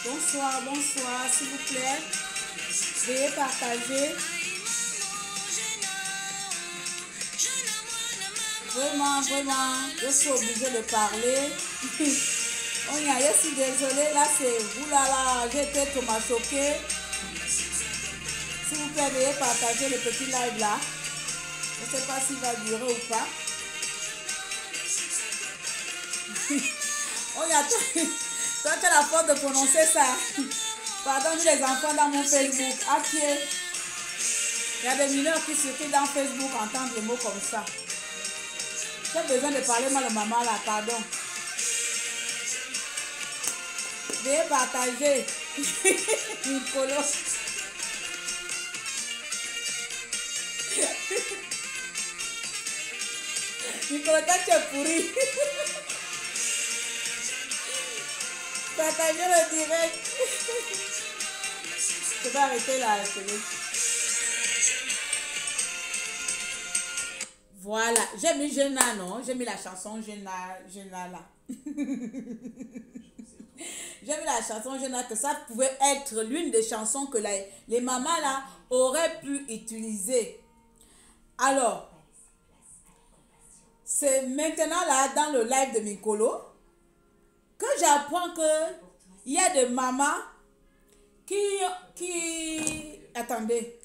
Bonsoir, bonsoir, s'il vous plaît. Veuillez partager. Vraiment, vraiment, je suis obligée de parler. On y a, je suis désolée, là c'est oulala, j'ai été trop choquée. S'il vous plaît, veuillez partager le petit live là. Je ne sais pas s'il va durer ou pas. On y a toi tu as la faute de prononcer ça. Pardon, les enfants dans mon Facebook. À pied. Il y a des mineurs qui circulent dans Facebook entendent des mots comme ça. J'ai besoin de parler mal de maman là, pardon. Veuillez partager. Nicolas. Nicolas, tu es pourri. Partagez le direct. Je vais arrêter la télé. Voilà, j'ai mis Jenna, non? J'ai mis la chanson Jenna là. J'ai mis la chanson Jenna, que ça pouvait être l'une des chansons que les mamans là auraient pu utiliser. Alors, c'est maintenant là dans le live de Mikolo que j'apprends que il y a des mamans qui... Attendez.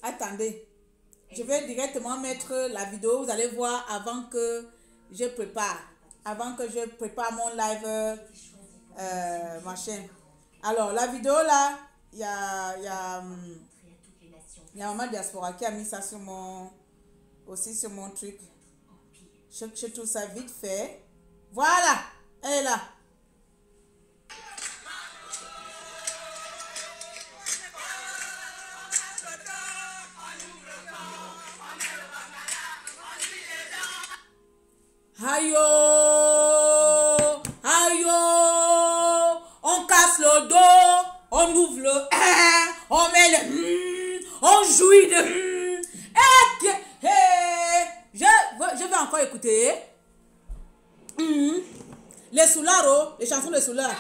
Je vais directement mettre la vidéo. Vous allez voir avant que je prépare mon live machin. Alors, la vidéo là, il y a Maman Diaspora qui a mis ça sur mon truc. Je trouve ça vite fait. Voilà, elle est là. Aïe, on casse le dos, on ouvre le on met le on jouit de je vais encore écouter les soulars, les chansons de soulars.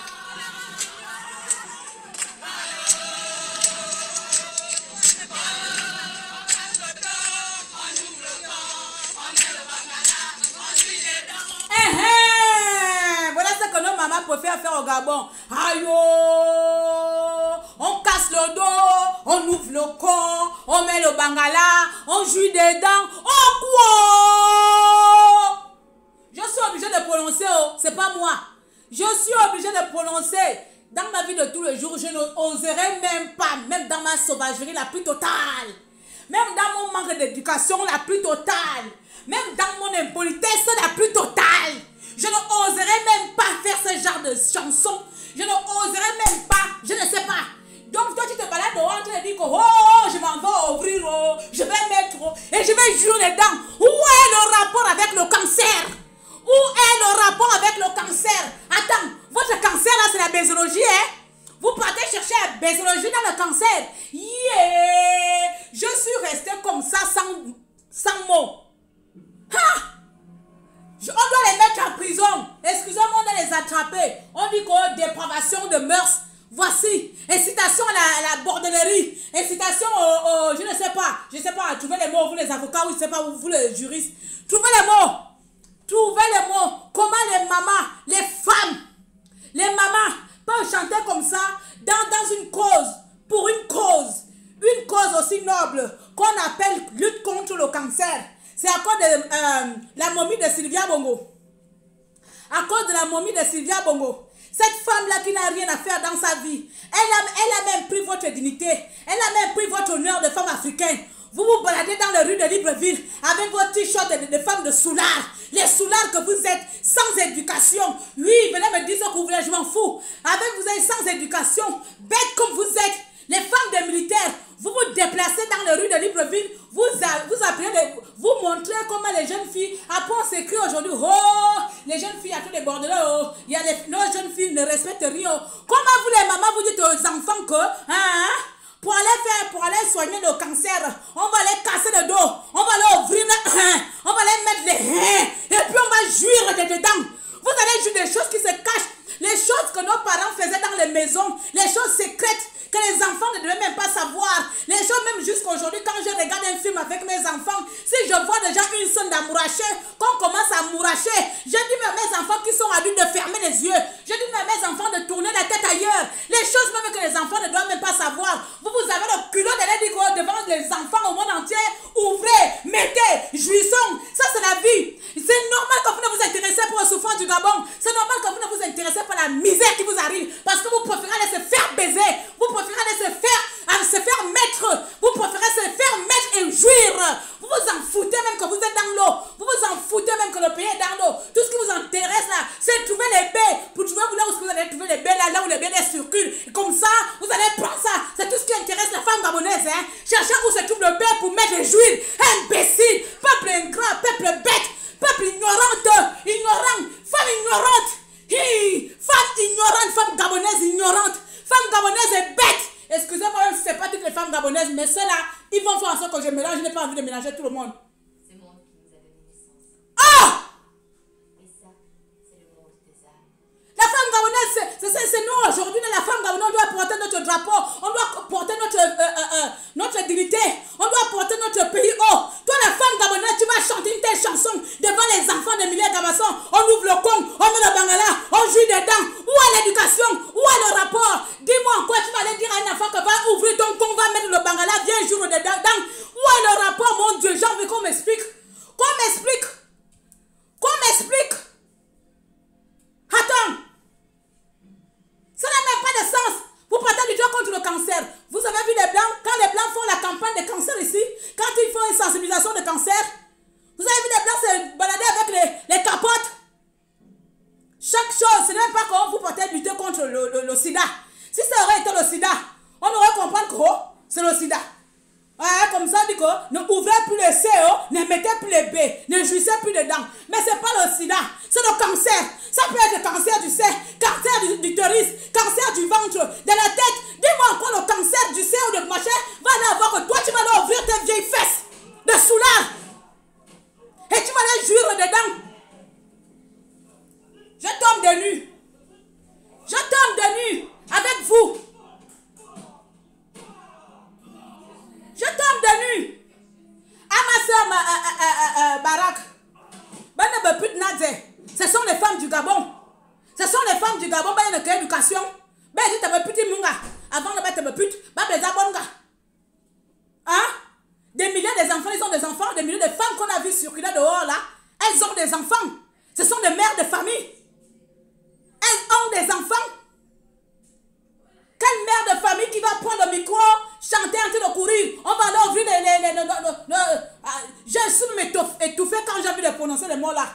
Maman préfère faire au Gabon. Aïe, on casse le dos, on ouvre le corps, on met le bangala, on jouit des dents. Oh quoi! Je suis obligée de prononcer, c'est pas moi. Je suis obligée de prononcer. Dans ma vie de tous les jours, je n'oserais même pas, même dans ma sauvagerie la plus totale, même dans mon manque d'éducation la plus totale, même dans mon impolitesse la plus totale. Je n'oserais même pas faire ce genre de chanson. Je n'oserais même pas. Je ne sais pas. Donc toi tu te balades dehors, tu te dis que oh, je m'en vais ouvrir, oh, je vais mettre, et je vais jouer les dents. Où est le rapport avec le cancer? Où est le rapport avec le cancer? Attends, votre cancer là c'est la bésologie, hein? Vous partez chercher la bésologie dans le cancer. Yeah! Je suis restée comme ça sans mots. Ha! On doit les mettre en prison. Excusez-moi, on doit les attraper. On dit que dépravation de mœurs. Voici. Incitation à la bordellerie. Incitation je ne sais pas. Je ne sais pas. Trouvez les mots, vous les avocats, ou je ne sais pas, vous les juristes. Trouvez les mots. Trouvez les mots. Comment les mamans, les femmes, les mamans peuvent chanter comme ça dans une cause, pour une cause aussi noble qu'on appelle lutte contre le cancer. C'est à cause de la momie de Sylvia Bongo. à cause de la momie de Sylvia Bongo. Cette femme-là qui n'a rien à faire dans sa vie, elle a même pris votre dignité, elle a même pris votre honneur de femme africaine. Vous vous baladez dans les rues de Libreville avec vos t-shirts de femmes de soulards. Les soulards que vous êtes, sans éducation. Oui, venez me dire ce que vous voulez, je m'en fous. Avec vous êtes sans éducation, bêtes comme vous êtes. Les femmes des militaires, vous vous déplacez dans les rues de Libreville, vous appelez, vous montrez comment les jeunes filles, après on s'écrit aujourd'hui, oh, les jeunes filles à tous les bordelais, oh, nos jeunes filles ne respectent rien. Comment vous les mamans, vous dites aux enfants que, pour aller soigner le cancer, on va les casser le dos, on va les ouvrir, on va les mettre les reins, et puis on va jouir dedans. Vous allez jouer des choses qui se cachent, les choses que nos parents faisaient dans les maisons, les choses secrètes que les enfants ne devaient même pas savoir. Les choses, même jusqu'à aujourd'hui, quand je regarde un film avec mes enfants, si je vois déjà une scène d'amouracher, qu'on commence à mouracher, je dis à mes enfants qui sont adultes de fermer les yeux. Je dis à mes enfants de tourner la tête ailleurs. Les choses même que les enfants ne doivent même pas savoir. Vous avez le culot d'aller dire devant les enfants au monde entier, ouvrez, mettez, jouissons. Ça c'est la vie. C'est normal que vous ne vous intéressez pas aux souffrances du Gabon. C'est normal que vous ne vous intéressez pas à la misère qui vous arrive. Parce que vous préférez aller se faire baiser. Vous préférez aller se faire mettre. Vous préférez se faire mettre et jouir. Vous vous en foutez même que vous êtes dans l'eau. Vous vous en foutez même que le pays est dans l'eau. Tout ce qui vous intéresse là, c'est de trouver les baies. Pour trouver là où vous allez trouver les baies là où les baies circulent. Et comme ça, vous allez prendre ça. C'est tout ce qui intéresse la femme gabonaise. Cherchez où se trouve le baie pour mettre et jouir. Imbécile, peuple ingrat, peuple bête, peuple ignorant, femme ignorante. Femme ignorante, femme gabonaise ignorante. Femme gabonaise est bête. Excusez-moi, même si ce n'est pas toutes les femmes gabonaises, mais ceux-là, ils vont faire en sorte que je mélange. Je n'ai pas envie de mélanger tout le monde. C'est le monde qui nous a donné naissance. Ah! Et ça, c'est le monde des âmes. La femme gabonaise, c'est nous aujourd'hui. La femme gabonaise, on doit porter notre drapeau. On doit porter notre dignité. On doit porter notre pays haut. Toi, la femme gabonaise, tu vas chanter une telle chanson devant les enfants de milliers d'Amazon. On ouvre le con, on met le bangala, on joue dedans. Où est l'éducation? Où est le rapport? Dis-moi en quoi tu vas aller dire à un enfant que va ouvrir ton con, va mettre le bangala, viens jouer dedans. Où est le rapport, mon Dieu? J'ai envie qu'on m'explique. Qu'on m'explique. Attends. Ça n'a même pas de sens. Vous partez du tout contre le cancer. Vous avez vu les Blancs, quand les Blancs font la campagne de cancer ici, quand ils font une sensibilisation de cancer, vous avez vu les Blancs se balader avec les capotes. Chaque chose, ce n'est même pas comment vous partez lutter contre le sida. Si ça aurait été le sida, on aurait compris que c'est le sida. Comme ça, dit que ne ouvrez plus les CO, ne mettez plus les baies, ne jouissez plus dedans. Mais ce n'est pas le sida, c'est le cancer. Ça peut être cancer du sein, cancer du utérus, cancer du ventre, de la tête. Dis-moi encore le cancer du sein ou de machin va aller avoir que toi tu vas aller ouvrir tes vieilles fesses de soulard. Et tu vas aller jouir dedans. Je tombe de nu. Je tombe de nu avec vous. Je tombe de nu. À ma soeur Barak. Ce sont les femmes du Gabon. Ce sont les femmes du Gabon. Il y a une éducation. Avant de mettre le pute, des milliers d'enfants, ils ont des enfants, des milliers de femmes qu'on a vues circuler dehors là. Elles ont des enfants. Ce sont des mères de famille. Elles ont des enfants. Quelle mère de famille qui va prendre le micro, chanter en train de courir? On va leur ouvrir je suis étouffé quand j'ai vu de prononcer les mots là.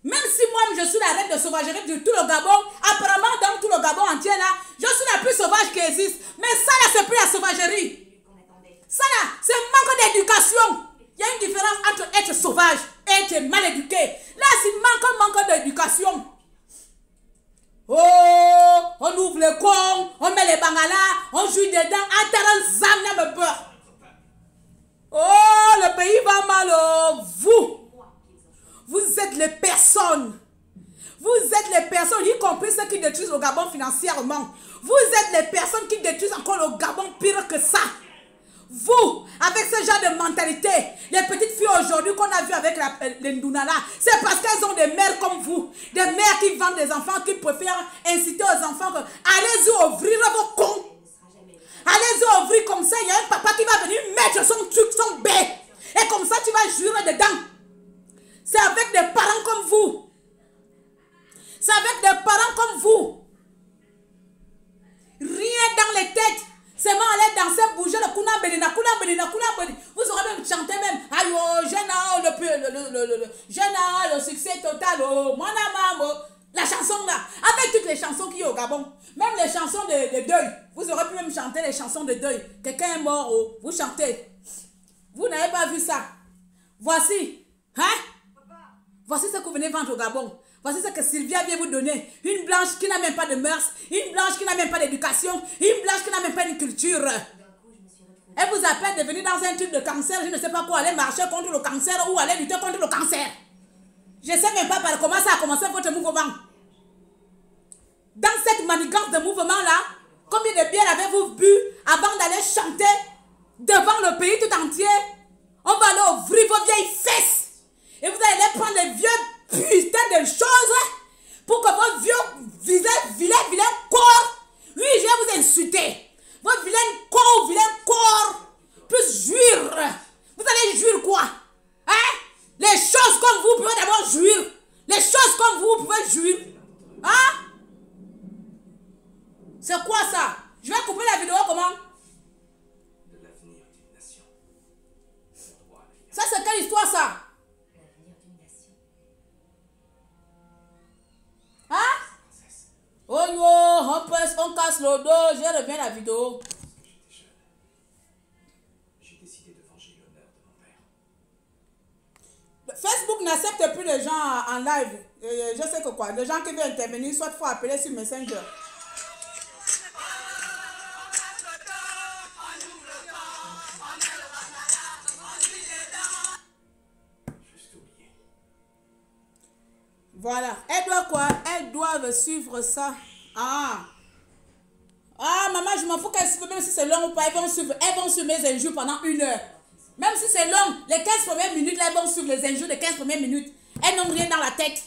Même si moi je suis la reine de sauvagerie de tout le Gabon, apparemment dans tout le Gabon entier là, je suis la plus sauvage qui existe. Mais ça là, c'est plus la sauvagerie. Ça là, c'est manque d'éducation. Il y a une différence entre être sauvage et être mal éduqué. Là, c'est manque d'éducation. Oh, on ouvre le con, on met les bangalas, on joue dedans, oh, le pays va mal, oh. Vous êtes les personnes. Vous êtes les personnes, y compris ceux qui détruisent le Gabon financièrement. Vous êtes les personnes qui détruisent encore le Gabon pire que ça. Vous, avec ce genre de mentalité, les petites filles aujourd'hui qu'on a vues avec les Ndounala, c'est parce qu'elles ont des mères comme vous, des mères qui vendent des enfants, qui préfèrent inciter aux enfants que allez-y ouvrir vos cons. Allez-y ouvrir comme ça, il y a un papa qui va venir mettre son truc, son bébé. Et comme ça, tu vas jurer dedans. C'est avec des parents comme vous. C'est avec des parents comme vous. Rien dans les têtes. Seulement aller danser, bouger le kuna benina, kuna benina, kuna benina. Vous aurez même chanté même. Aïe, oh, le succès total. Oh, mon amamo. La chanson là. Avec toutes les chansons qu'il y a au Gabon. Même les chansons de deuil. Vous aurez pu même chanter les chansons de deuil. Quelqu'un est mort, oh, vous chantez. Vous n'avez pas vu ça. Voici. Hein? Voici ce que vous venez vendre au Gabon. Voici ce que Sylvia vient vous donner. Une blanche qui n'a même pas de mœurs. Une blanche qui n'a même pas d'éducation. Une blanche qui n'a même pas de culture. Elle vous appelle de venir dans un truc de cancer. Je ne sais pas quoi. Aller marcher contre le cancer ou aller lutter contre le cancer. Je ne sais même pas par comment ça a commencé votre mouvement. Dans cette manigance de mouvement-là, combien de bières avez-vous bu avant d'aller chanter devant le pays tout entier? On va aller ouvrir vos vieilles fesses. Et vous allez prendre les vieux putain de choses pour que vos vieux vilain corps, oui, je vais vous insulter. Votre vilain corps, plus jouir. Vous allez jouir quoi? Hein? Les choses comme vous pouvez d'abord jouir. Les choses comme vous pouvez jouir. Hein? C'est quoi ça? Je vais couper la vidéo comment? De l'avenir d'une nation. Ça c'est quelle histoire ça? Hein? Oh yo, on casse le dos, je reviens la vidéo. J'étais jeune. J'ai décidé de venger l'honneur de mon père. Facebook n'accepte plus les gens en live. Je sais que quoi, les gens qui veulent intervenir, soit il faut appeler sur Messenger. Voilà. Elle doit quoi? Elles doivent suivre ça. Ah, maman, je m'en fous qu'elles suivent, même si c'est long ou pas. Elles vont suivre mes injures pendant 1 heure. Même si c'est long, les 15 premières minutes, là, elles vont suivre les injures des 15 premières minutes. Elles n'ont rien dans la tête.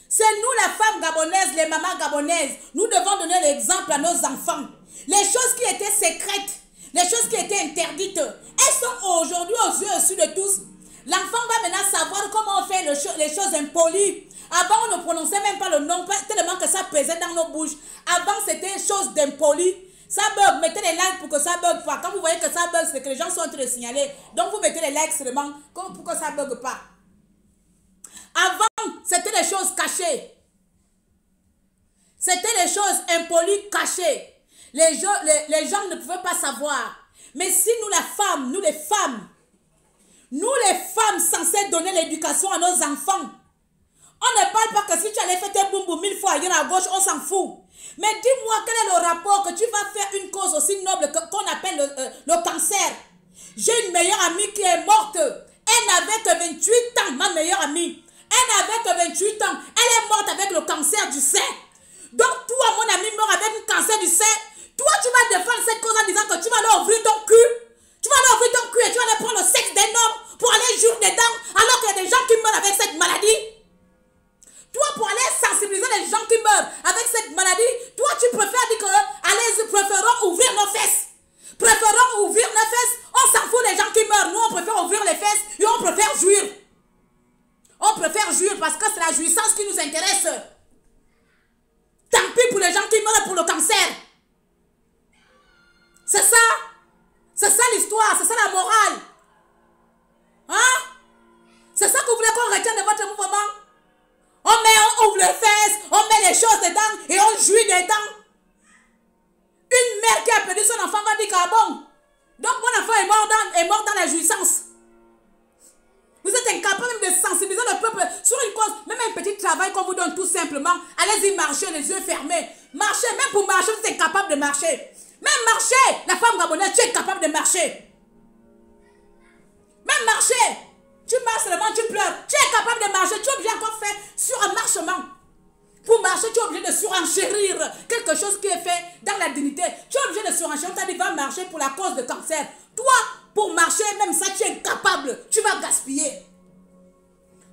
C'est nous, les femmes gabonaises, les mamans gabonaises. Nous devons donner l'exemple à nos enfants. Les choses qui étaient secrètes, les choses qui étaient interdites, elles sont aujourd'hui aux yeux au-dessus de tous. L'enfant va maintenant savoir comment on fait les choses impolies. Avant, on ne prononçait même pas le nom, tellement que ça pesait dans nos bouches. Avant, c'était chose d'impolies. Ça bug, mettez les likes pour que ça bug pas. Quand vous voyez que ça bug, c'est que les gens sont en train de signaler. Donc, vous mettez les likes seulement pour que ça bug pas. Avant, c'était les choses cachées. C'était les choses impolies cachées. Les gens ne pouvaient pas savoir. Mais si nous, les femmes censées donner l'éducation à nos enfants, on ne parle pas que si tu allais faire tes boum boum 1000 fois ailleurs à gauche, on s'en fout. Mais dis-moi quel est le rapport que tu vas faire une cause aussi noble qu'on appelle le cancer. J'ai une meilleure amie qui est morte. Elle n'avait que 28 ans, ma meilleure amie. Elle n'avait que 28 ans. Elle est morte avec le cancer du sein. Donc toi, mon ami, meurt avec un cancer du sein. Toi, tu vas défendre cette cause en disant que tu vas aller ouvrir ton cul. Tu vas aller ouvrir ton cul et tu vas aller prendre le sexe d'un homme pour aller jouir dedans alors qu'il y a des gens qui meurent avec cette maladie. Toi, pour aller sensibiliser les gens qui meurent avec cette maladie, toi, tu préfères dire que, allez, préférons ouvrir nos fesses. Préférons ouvrir nos fesses. On s'en fout des gens qui meurent. Nous, on préfère ouvrir les fesses et on préfère jouir. On préfère jouir parce que c'est la jouissance qui nous intéresse. Tant pis pour les gens qui meurent pour le cancer. C'est ça. C'est ça l'histoire. C'est ça la morale. Hein? C'est ça que vous voulez qu'on retienne de votre mouvement? On ouvre les fesses, on met les choses dedans et on jouit dedans. Une mère qui a perdu son enfant va dire que bon, donc mon enfant est mort dans la jouissance. Vous êtes incapable même de sensibiliser le peuple sur une cause, même un petit travail qu'on vous donne tout simplement. Allez-y marcher les yeux fermés. Marchez, même pour marcher, vous êtes incapable de marcher. Même marcher, la femme gabonaise, tu es incapable de marcher. Même marcher. Tu marches seulement, tu pleures. Tu es capable de marcher. Tu es obligé encore de faire sur un marchement. Pour marcher, tu es obligé de surenchérir quelque chose qui est fait dans la dignité. Tu es obligé de surenchérir. On t'a dit, va marcher pour la cause de cancer. Toi, pour marcher, même ça, tu es incapable. Tu vas gaspiller.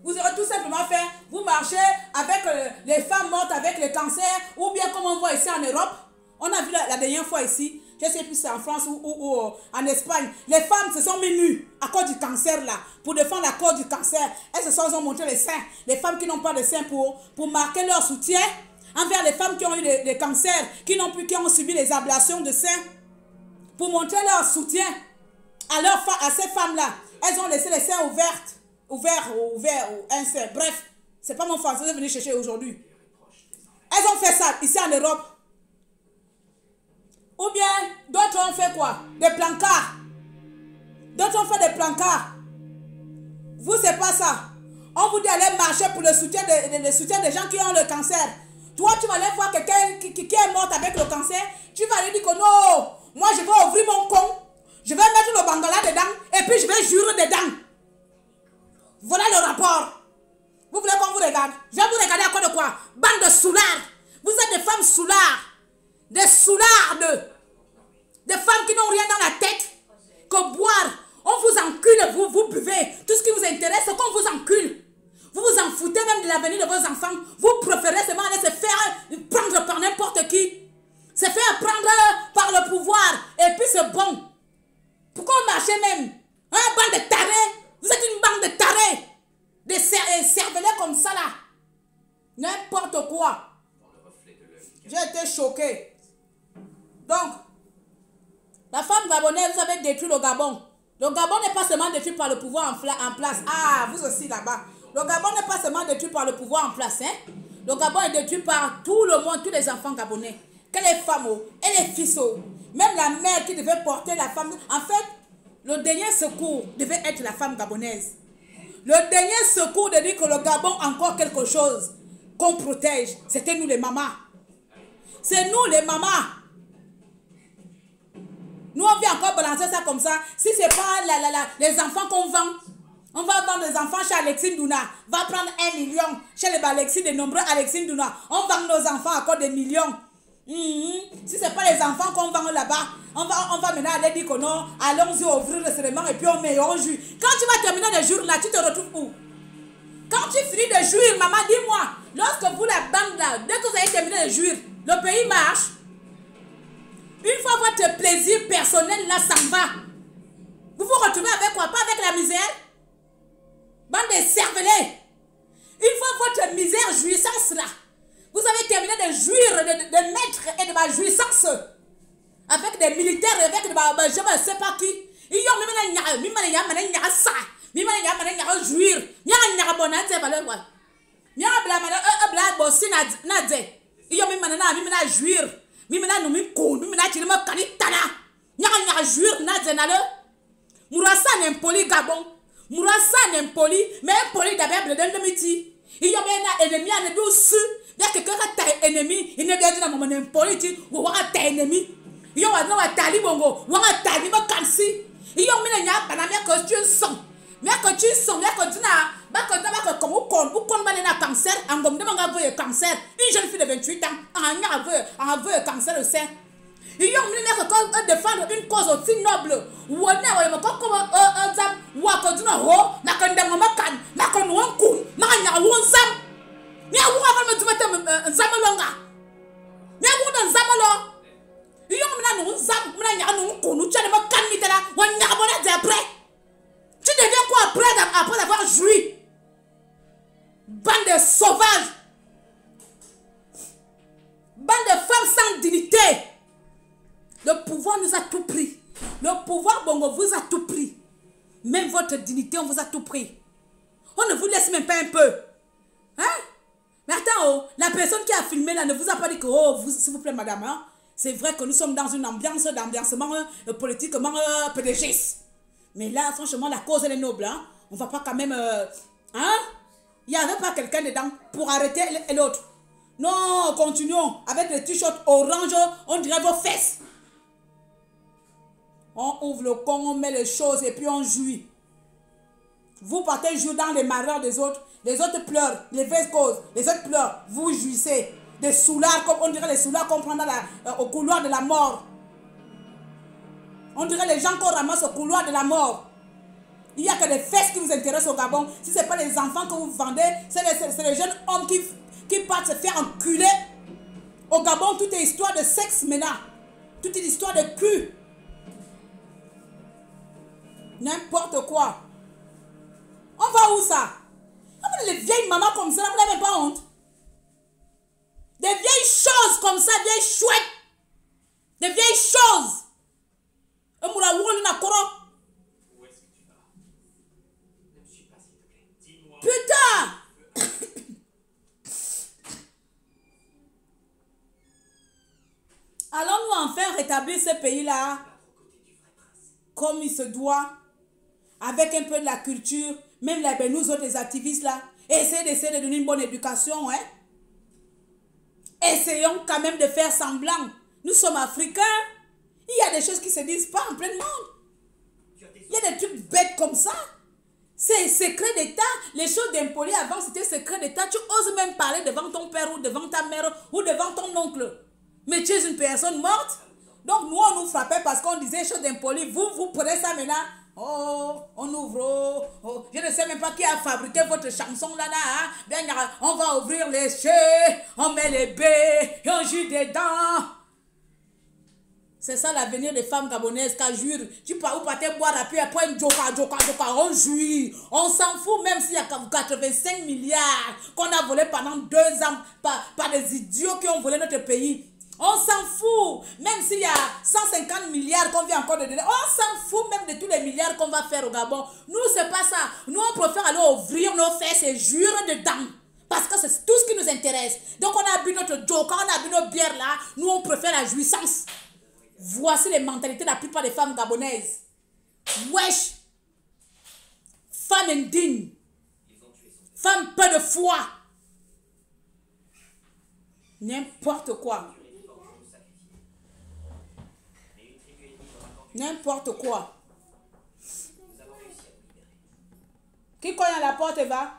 Vous aurez tout simplement fait, vous marchez avec les femmes mortes avec le cancer, ou bien comme on voit ici en Europe. On a vu la dernière fois ici. je sais plus si c'est en France ou en Espagne, les femmes se sont mises nues à cause du cancer là, pour défendre la cause du cancer. Elles ont montré les seins, les femmes qui n'ont pas de seins pour marquer leur soutien envers les femmes qui ont eu des cancers, qui ont subi les ablations de seins, pour montrer leur soutien à ces femmes-là. Elles ont laissé les seins ouverts, un sein. Bref, c'est pas mon français, je vais venir chercher aujourd'hui. Elles ont fait ça ici en Europe. Ou bien, d'autres ont fait quoi? Des plancards. D'autres ont fait des plancards. Vous, c'est pas ça. On vous dit d'aller marcher pour le soutien des gens qui ont le cancer. Toi, tu vas aller voir quelqu'un qui est mort avec le cancer. Tu vas lui dire que non, moi je vais ouvrir mon con. Je vais mettre le bangala dedans et puis je vais jurer dedans. Voilà le rapport. Vous voulez qu'on vous regarde? Je vais vous regarder à quoi de quoi? Bande de soulards. Vous êtes des femmes soulards. Des soulardes. Des femmes qui n'ont rien dans la tête que boire. On vous encule, vous buvez. Tout ce qui vous intéresse, c'est qu'on vous encule. Vous vous en foutez même de l'avenir de vos enfants. Vous préférez seulement aller se faire prendre par n'importe qui. Se faire prendre par le pouvoir. Et puis c'est bon. Pourquoi on marchez même? Un bande de tarés. Vous êtes une bande de tarés. Des cervelets comme ça là. N'importe quoi. J'ai été choqué. Donc, la femme gabonaise, vous avez détruit le Gabon. Le Gabon n'est pas seulement détruit par le pouvoir en place. Ah, vous aussi là-bas. Le Gabon n'est pas seulement détruit par le pouvoir en place. Hein? Le Gabon est détruit par tout le monde, tous les enfants gabonais. Que les femmes et les fils. Même la mère qui devait porter la femme. En fait, le dernier secours devait être la femme gabonaise. Le dernier secours de dire que le Gabon a encore quelque chose qu'on protège. C'était nous les mamans. C'est nous les mamans. Nous on vient encore balancer ça comme ça. Si c'est pas les enfants qu'on vend. On va vendre les enfants chez Alexine Douna. Va prendre 1 million. Chez les Alexis, des nombreux Alexine Douna. On vend nos enfants à cause des millions. Si c'est pas les enfants qu'on vend là-bas, on va maintenant aller dire que non, allons-y ouvrir le cérémonie et puis on met en jus. Quand tu vas terminer le jour là, tu te retrouves où? Quand tu finis de jouir, maman, dis-moi, lorsque vous la bande là, dès que vous avez terminé de jouir, le pays marche. Une fois votre plaisir personnel là s'en va, vous vous retrouvez avec quoi? Pas avec la misère? Bande de cervelets. Une fois votre misère, jouissance là, vous avez terminé de jouir, de mettre et de ma jouissance avec des militaires, avec de ma, je ne sais pas qui. Ils ont même jouir. Mourassa n'impoli Gabon. Mourassa n'impoli, mais impoli d'abord de l'ennemi. Il y a un ennemi à ne douce. Il y a quelqu'un qui est ennemi. Il n'est bien dit dans mon impoli. Ou à ta ennemi. Il y a un talibongo. Ou un talibon kansi. Il y a un banamia que tu sens. Mais que tu sens, mais que tu n'as comme un cancer. En gomme de mon cancer. Une jeune fille de 28 ans. En aveu cancer au sein. Il y a un défendre une cause aussi noble. Ou un tu deviens quoi après avoir joui? Bande de sauvages. Bande de femmes sans dignité. Le pouvoir nous a tout pris. Le pouvoir Bongo vous a tout pris. Même votre dignité, on vous a tout pris. On ne vous laisse même pas un peu. Hein? Mais attends, la personne qui a filmé là ne vous a pas dit que, oh, s'il vous plaît, madame, hein, c'est vrai que nous sommes dans une ambiance d'ambiancement politiquement pédégiste. Mais là, franchement, la cause, elle est noble. Hein? On ne va pas quand même... hein? Il n'y avait pas quelqu'un dedans pour arrêter l'autre. Non, continuons. Avec les t-shirts orange, on dirait vos fesses. On ouvre le con, on met les choses et puis on jouit. Vous partez jouer dans les malheurs des autres pleurent, les vraies causes, les autres pleurent, vous jouissez. Des soulards, comme on dirait les soulards qu'on prend au couloir de la mort. On dirait les gens qu'on ramasse au couloir de la mort. Il n'y a que les fesses qui vous intéressent au Gabon. Si ce n'est pas les enfants que vous vendez, c'est les jeunes hommes qui partent se faire enculer. Au Gabon, tout est histoire de sexe maintenant. Toute une histoire de cul. N'importe quoi. On va où ça? Les vieilles mamans comme ça, vous n'avez pas honte? Des vieilles choses comme ça, vieilles chouettes. Des vieilles choses. Où est-ce que tu vas? Ne me suis pas, s'il te plaît. Dis-moi. Putain! Allons-nous enfin rétablir ce pays-là comme il se doit, avec un peu de la culture, même là, ben, nous autres les activistes là, essayez de donner une bonne éducation, hein? Essayons quand même de faire semblant. Nous sommes africains. Il y a des choses qui se disent pas en plein monde. Il y a des trucs bêtes comme ça. C'est secret d'État. Les choses d'impolis avant, c'était secret d'État. Tu oses même parler devant ton père ou devant ta mère ou devant ton oncle. Mais tu es une personne morte. Donc nous, on nous frappait parce qu'on disait choses d'impolis. Vous prenez ça maintenant. Oh, on ouvre. Oh. Je ne sais même pas qui a fabriqué votre chanson là. Hein? Bien, on va ouvrir les chais, on met les baies et on jure dedans. C'est ça l'avenir des femmes gabonaises qui jurent. Tu peux partir boire et puis après on jouit. On s'en fout même s'il y a 85 milliards qu'on a volé pendant 2 ans par des idiots qui ont volé notre pays. On s'en fout. Même s'il y a 150 milliards qu'on vient encore de donner. On s'en fout même de tous les milliards qu'on va faire au Gabon. Nous, c'est pas ça. Nous, on préfère aller ouvrir nos fesses et jurer dedans. Parce que c'est tout ce qui nous intéresse. Donc, on a bu notre joker, on a bu nos bières là. Nous, on préfère la jouissance. Voici les mentalités de la plupart des femmes gabonaises. Wesh. Femme indigne. Femme peu de foi. N'importe quoi. N'importe quoi. Qui cogne à la porte et va?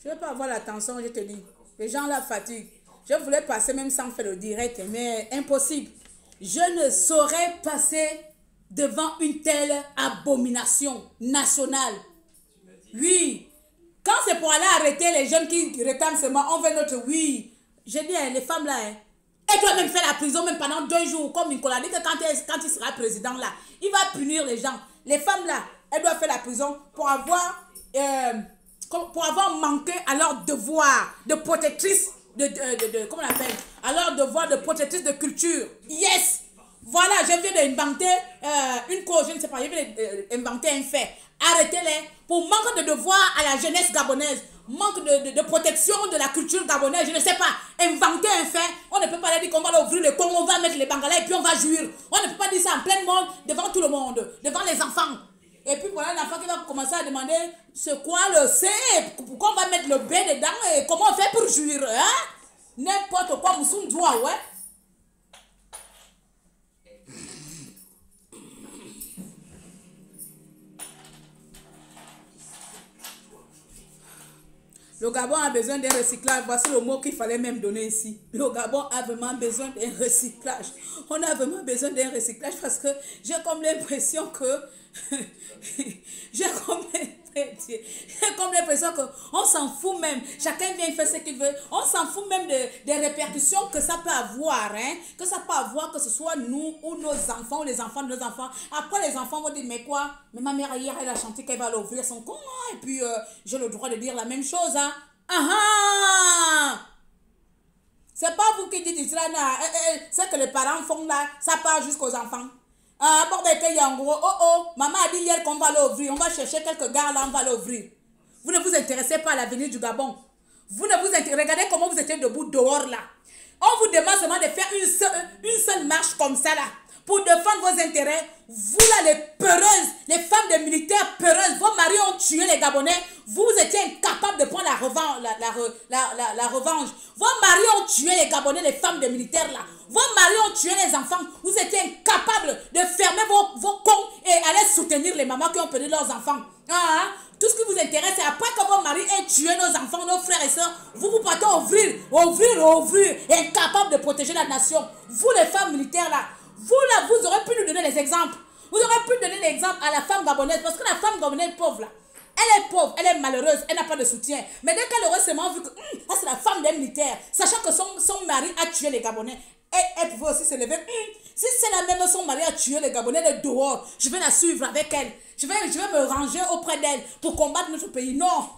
Je ne veux pas avoir l'attention, je te dis. Les gens la fatiguent. Je voulais passer même sans faire le direct, mais impossible. Je ne saurais passer devant une telle abomination nationale. Oui. Quand c'est pour aller arrêter les jeunes qui réclament seulement, on veut notre oui. Je dis, les femmes là, elles doivent même faire la prison même pendant 2 jours. Comme Nicolas dit que quand il sera président là, il va punir les gens. Les femmes là, elles doivent faire la prison pour avoir manqué à leur devoir de protectrice comment on appelle, à leur devoir de protectrice de culture. Yes. Voilà, je viens d'inventer une cause, je ne sais pas, je viens d'inventer un fait. Arrêtez-les pour manque de devoir à la jeunesse gabonaise, manque de protection de la culture gabonaise, je ne sais pas. Inventer un fait, on ne peut pas dire qu'on va ouvrir le Congo, on va mettre les Bangalais et puis on va jouir. On ne peut pas dire ça en plein monde, devant tout le monde, devant les enfants. Et puis voilà l'enfant qui va commencer à demander c'est quoi le C, pourquoi on va mettre le B dedans et comment on fait pour jouir, hein? N'importe quoi, Moussoum doit, ouais. Le Gabon a besoin d'un recyclage. Voici le mot qu'il fallait même donner ici. Le Gabon a vraiment besoin d'un recyclage. On a vraiment besoin d'un recyclage parce que j'ai comme l'impression que... j'ai comme l'impression qu'on s'en fout même. Chacun vient faire ce qu'il veut. On s'en fout même des répercussions que ça peut avoir. Hein? Que ça peut avoir, que ce soit nous ou nos enfants ou les enfants de nos enfants. Après, les enfants vont dire, mais quoi? Mais ma mère hier, elle a chanté qu'elle va aller ouvrir son compte. Hein? Et puis, j'ai le droit de dire la même chose. Hein? C'est pas vous qui dites cela. Ce que les parents font là, ça part jusqu'aux enfants. Maman a dit hier qu'on va l'ouvrir. On va chercher quelques gars là, on va l'ouvrir. Vous ne vous intéressez pas à l'avenir du Gabon. Vous ne vous intéressez. Regardez comment vous étiez debout dehors là. On vous demande seulement de faire une seule marche comme ça là. Pour défendre vos intérêts. Vous là, les peureuses, les femmes de militaires peureuses, vos maris ont tué les Gabonais. Vous étiez incapables de prendre la revanche. Vos maris ont tué les Gabonais, les femmes de militaires là. Vos maris ont tué les enfants. Vous étiez incapables de fermer vos comptes et aller soutenir les mamans qui ont perdu leurs enfants. Tout ce qui vous intéresse, c'est après que vos maris aient tué nos enfants, nos frères et sœurs, vous partez ouvrir, incapables de protéger la nation. Vous les femmes militaires là, vous aurez pu nous donner les exemples. Vous aurez pu donner l'exemple à la femme gabonaise, parce que la femme gabonaise pauvre là, Elle est pauvre, elle est malheureuse, elle n'a pas de soutien. Mais dès qu'elle aurait seulement vu que c'est la femme d'un militaire, sachant que son mari a tué les Gabonais, elle pouvait aussi se lever. Si c'est la même, son mari a tué les Gabonais, elle est dehors. Je vais la suivre avec elle. Je vais me ranger auprès d'elle pour combattre notre pays. Non.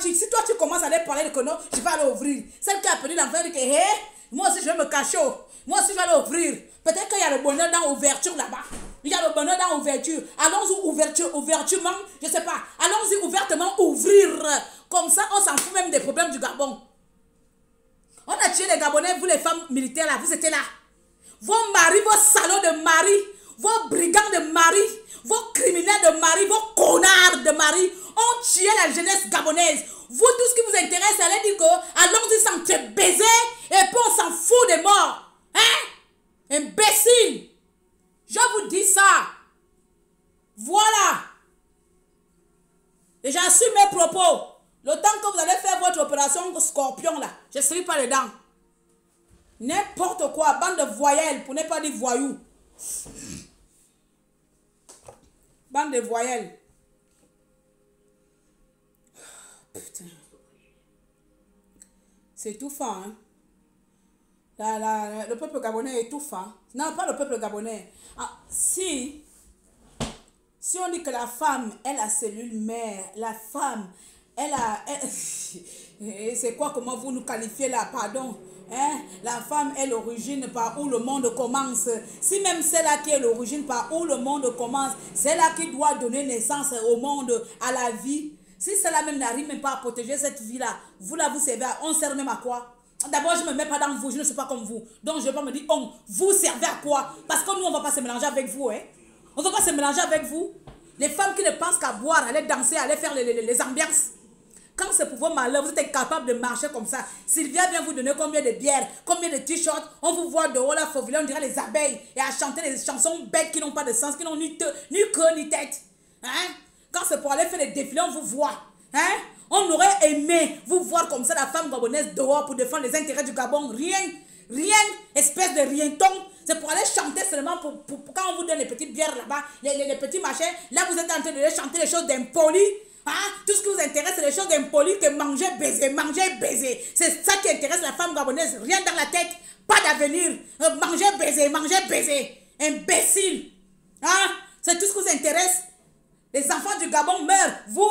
Si toi tu commences à aller parler de que non, je vais aller ouvrir. Celle qui a appelé l'enfant dit que moi aussi je vais me cacher. Moi aussi je vais aller ouvrir. Peut-être qu'il y a le bonheur dans l'ouverture là-bas. Il y a le bonheur dans l'ouverture. Allons-y ouvertement, je ne sais pas. Allons-y ouvertement ouvrir. Comme ça, on s'en fout même des problèmes du Gabon. On a tué les Gabonais, vous les femmes militaires là, vous étiez là. Vos maris, vos salauds de mari, vos brigands de mari, vos criminels de mari, vos connards de mari ont tué la jeunesse gabonaise. Vous, tout ce qui vous intéresse, allez dire que allons-y sans te baiser et puis on s'en fout des morts. Hein? Imbécile! Je vous dis ça. Voilà. Et j'assume mes propos. Le temps que vous allez faire votre opération scorpion là, je ne serai pas dedans. N'importe quoi, bande de voyelles, pour ne pas dire voyous. Bande de voyelles. Putain. C'est étouffant, hein. Le peuple gabonais est étouffant. Non, pas le peuple gabonais. Ah, si on dit que la femme est la cellule mère, la femme, c'est quoi, comment vous nous qualifiez là, pardon? Hein? La femme est l'origine par où le monde commence. Si même c'est là qui est l'origine par où le monde commence, c'est là qui doit donner naissance au monde, à la vie. Si cela même n'arrive même pas à protéger cette vie-là, vous là vous servez on sert même à quoi? D'abord, je ne me mets pas dans vous, je ne suis pas comme vous. Donc, je ne vais pas me dire, vous servez à quoi? Parce que nous, on ne va pas se mélanger avec vous. Hein? On ne va pas se mélanger avec vous. Les femmes qui ne pensent qu'à boire, aller danser, aller faire les ambiances. Quand c'est pour vos malheurs, vous êtes incapable de marcher comme ça. Sylvia vient vous donner combien de bières, combien de t-shirts. On vous voit dehors là, faufiler, on dirait les abeilles. Et à chanter des chansons bêtes qui n'ont pas de sens, qui n'ont ni queue ni tête. Hein? Quand c'est pour aller faire les défilés, on vous voit. Hein? On aurait aimé vous voir comme ça, la femme gabonaise dehors pour défendre les intérêts du Gabon. Rien, espèce de rienton. C'est pour aller chanter seulement pour quand on vous donne les petites bières là-bas, les petits machins. Là, vous êtes en train de chanter les choses d'impolis. Hein? Tout ce qui vous intéresse, c'est les choses d'impolis que manger, baiser. C'est ça qui intéresse la femme gabonaise. Rien dans la tête, pas d'avenir. Manger, baiser. Imbécile. Hein? C'est tout ce qui vous intéresse. Les enfants du Gabon meurent. Vous,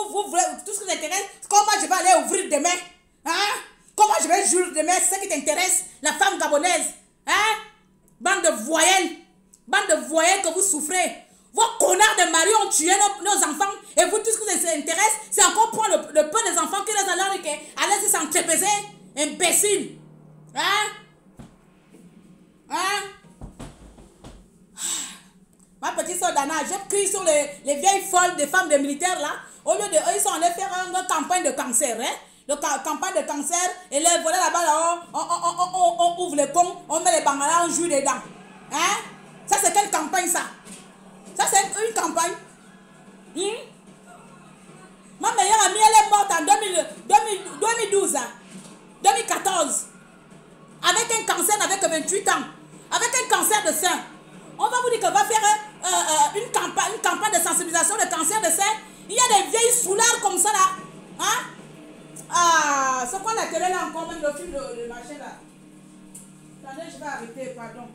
tout ce qui vous intéresse, comment je vais aller ouvrir demain? Hein? Comment je vais jurer demain? C'est ça qui t'intéresse, la femme gabonaise. Hein? Bande de voyelles que vous souffrez. Vos connards de mari ont tué nos enfants. Et vous, tout ce qui vous intéresse, c'est encore prendre le peu des enfants qui les allent allez s'entrepaiser. Imbécile. Hein? Hein? Ma petite soeur Dana, je crie sur les vieilles folles des femmes des militaires là. Au lieu de eux, ils sont allés faire une campagne de cancer. Hein? Campagne de cancer. Et là, voilà là-bas, là, on ouvre les cons, on met les bangalas, on joue dedans. Hein? Ça, c'est quelle campagne ça? Ça, c'est une campagne. Ma meilleure amie, elle est morte en 2012. Hein? 2014. Avec un cancer, avec 28 ans. Avec un cancer de sein. On va vous dire qu'on va faire une campagne de sensibilisation de cancer de sein. Il y a des vieilles soulards comme ça là. Hein? Ah, c'est quoi la télé là encore, même le film de machin là. Attendez, je vais arrêter, pardon.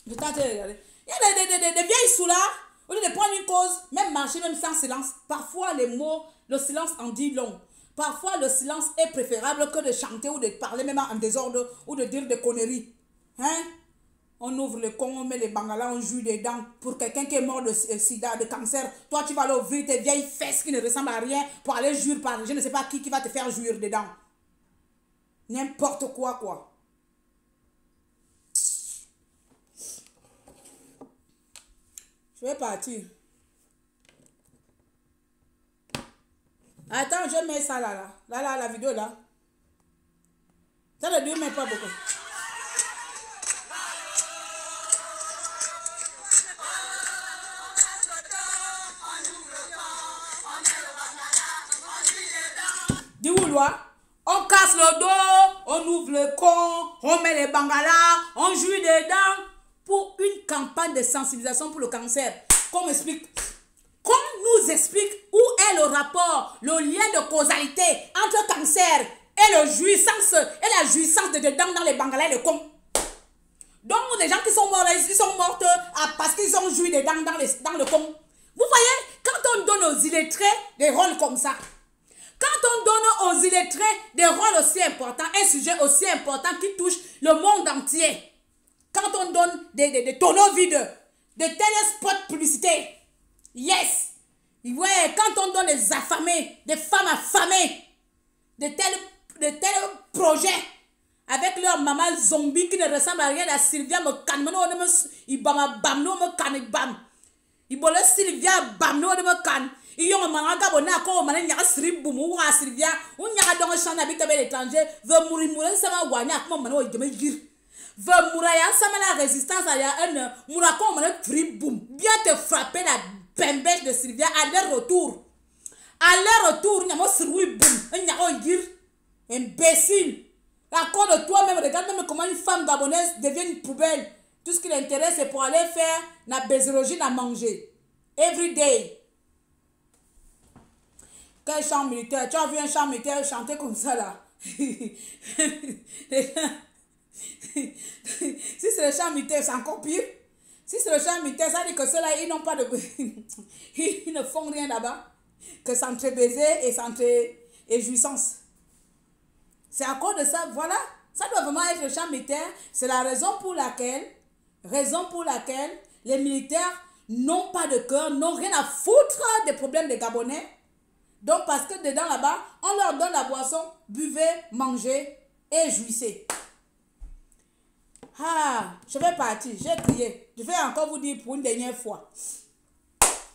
Je tente de regarder. Il y a des vieilles soulards. Au lieu de prendre une cause, même marcher, même sans silence. Parfois les mots, le silence en dit long. Parfois le silence est préférable que de chanter ou de parler même en désordre ou de dire des conneries. Hein? On ouvre le con, on met les bangalas, on joue dedans. Pour quelqu'un qui est mort de sida, de cancer, toi tu vas aller ouvrir tes vieilles fesses qui ne ressemblent à rien pour aller jouir par je ne sais pas qui va te faire jouir dedans. N'importe quoi, quoi. Je vais partir. Attends, je mets ça là. Là, la vidéo là. Ça ne dure même pas beaucoup. On casse le dos, on ouvre le con, on met les bangalas, on joue dedans pour une campagne de sensibilisation pour le cancer. Qu'on m'explique. Qu'on nous explique où est le rapport, le lien de causalité entre cancer et la jouissance de dedans dans les bangalais de con. Donc, les gens qui sont morts, ils sont morts parce qu'ils ont joui dedans dans le con. Vous voyez, quand on donne aux illettrés des rôles comme ça, quand on donne aux illettrés des rôles aussi importants, un sujet aussi important qui touche le monde entier, quand on donne des tonneaux vides, de tels spots publicitaires, yes, ouais, quand on donne des affamés, des femmes affamées, de tels projets, avec leur maman zombie qui ne ressemble à rien à Sylvia, Sylvia bamno de mekan. Iyo manga bona ko mana nya sri bumu wa Sylvia. Unya don chana bi tabe l'étranger, veut mourir sama wanya ko mana o jeme gir. Veut mourir sama la résistance à ya un mourako mana free boom. Bien te frapper la bembèche de Sylvia à leur retour. À leur retour, nya mo sri boom. Nya o gir. Imbécile. D'accord de toi-même, regarde même comment une femme gabonaise devient une poubelle. Tout ce qui l'intéresse, c'est pour aller faire la baiserogine à manger. Every day. Quel chant militaire? Tu as vu un chant militaire chanter comme ça là? Si c'est le chant militaire, c'est encore pire. Si c'est le chant militaire, ça dit que ceux-là, ils n'ont pas de... ils ne font rien là-bas que s'entre-baiser et jouissance. C'est à cause de ça, voilà. Ça doit vraiment être le chant militaire. C'est la raison pour laquelle les militaires n'ont pas de cœur, n'ont rien à foutre des problèmes des Gabonais. Donc, parce que dedans là-bas, on leur donne la boisson, buvez, mangez et jouissez. Ah, je vais partir, j'ai crié. Je vais encore vous dire pour une dernière fois.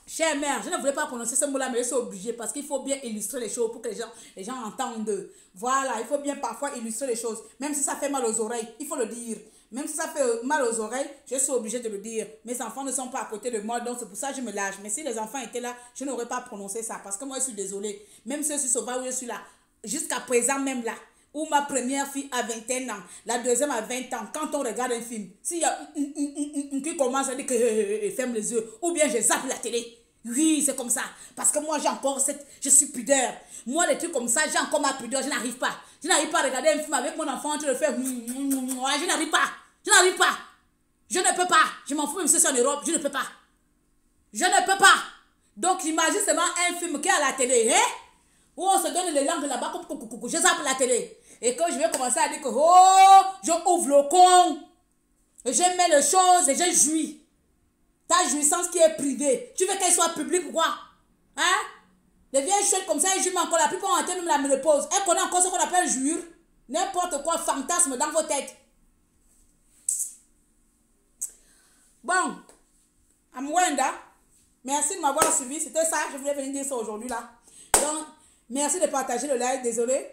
Chère mère, je ne voulais pas prononcer ce mot-là, mais je suis obligée parce qu'il faut bien illustrer les choses pour que les gens entendent. Voilà, il faut bien parfois illustrer les choses. Même si ça fait mal aux oreilles, il faut le dire. Même si ça fait mal aux oreilles, je suis obligée de le dire. Mes enfants ne sont pas à côté de moi, donc c'est pour ça que je me lâche. Mais si les enfants étaient là, je n'aurais pas prononcé ça. Parce que moi, je suis désolée. Même si je suis sauvage, je suis là. Jusqu'à présent, même là, où ma première fille a 21 ans, la deuxième a 20 ans, quand on regarde un film, s'il y a qui commence à dire que ferme les yeux, ou bien je zappe la télé. Oui, c'est comme ça. Parce que moi, j'ai encore je suis pudeur. Moi, les trucs comme ça, j'ai encore ma pudeur. Je n'arrive pas. Je n'arrive pas à regarder un film avec mon enfant en train de faire. Je n'arrive pas. Je n'arrive pas. Je ne peux pas. Je m'en fous même si c'est en Europe. Je ne peux pas. Je ne peux pas. Donc, imagine seulement un film qui est à la télé. Hein? Où on se donne les langues là-bas. Je zappe la télé. Et quand je vais commencer à dire que oh, je ouvre le con. Et je mets les choses et je jouis. Ta jouissance qui est privée, tu veux qu'elle soit publique ou quoi? Hein? Les vieilles chouettes comme ça, elles jouent encore. La plupart ont atteint même la ménopause. Elles connaissent encore ce qu'on appelle jouir. N'importe quoi, fantasme dans vos têtes. Bon, Amwenda, merci de m'avoir suivi. C'était ça, je voulais venir dire ça aujourd'hui là. Donc, merci de partager le live. Désolé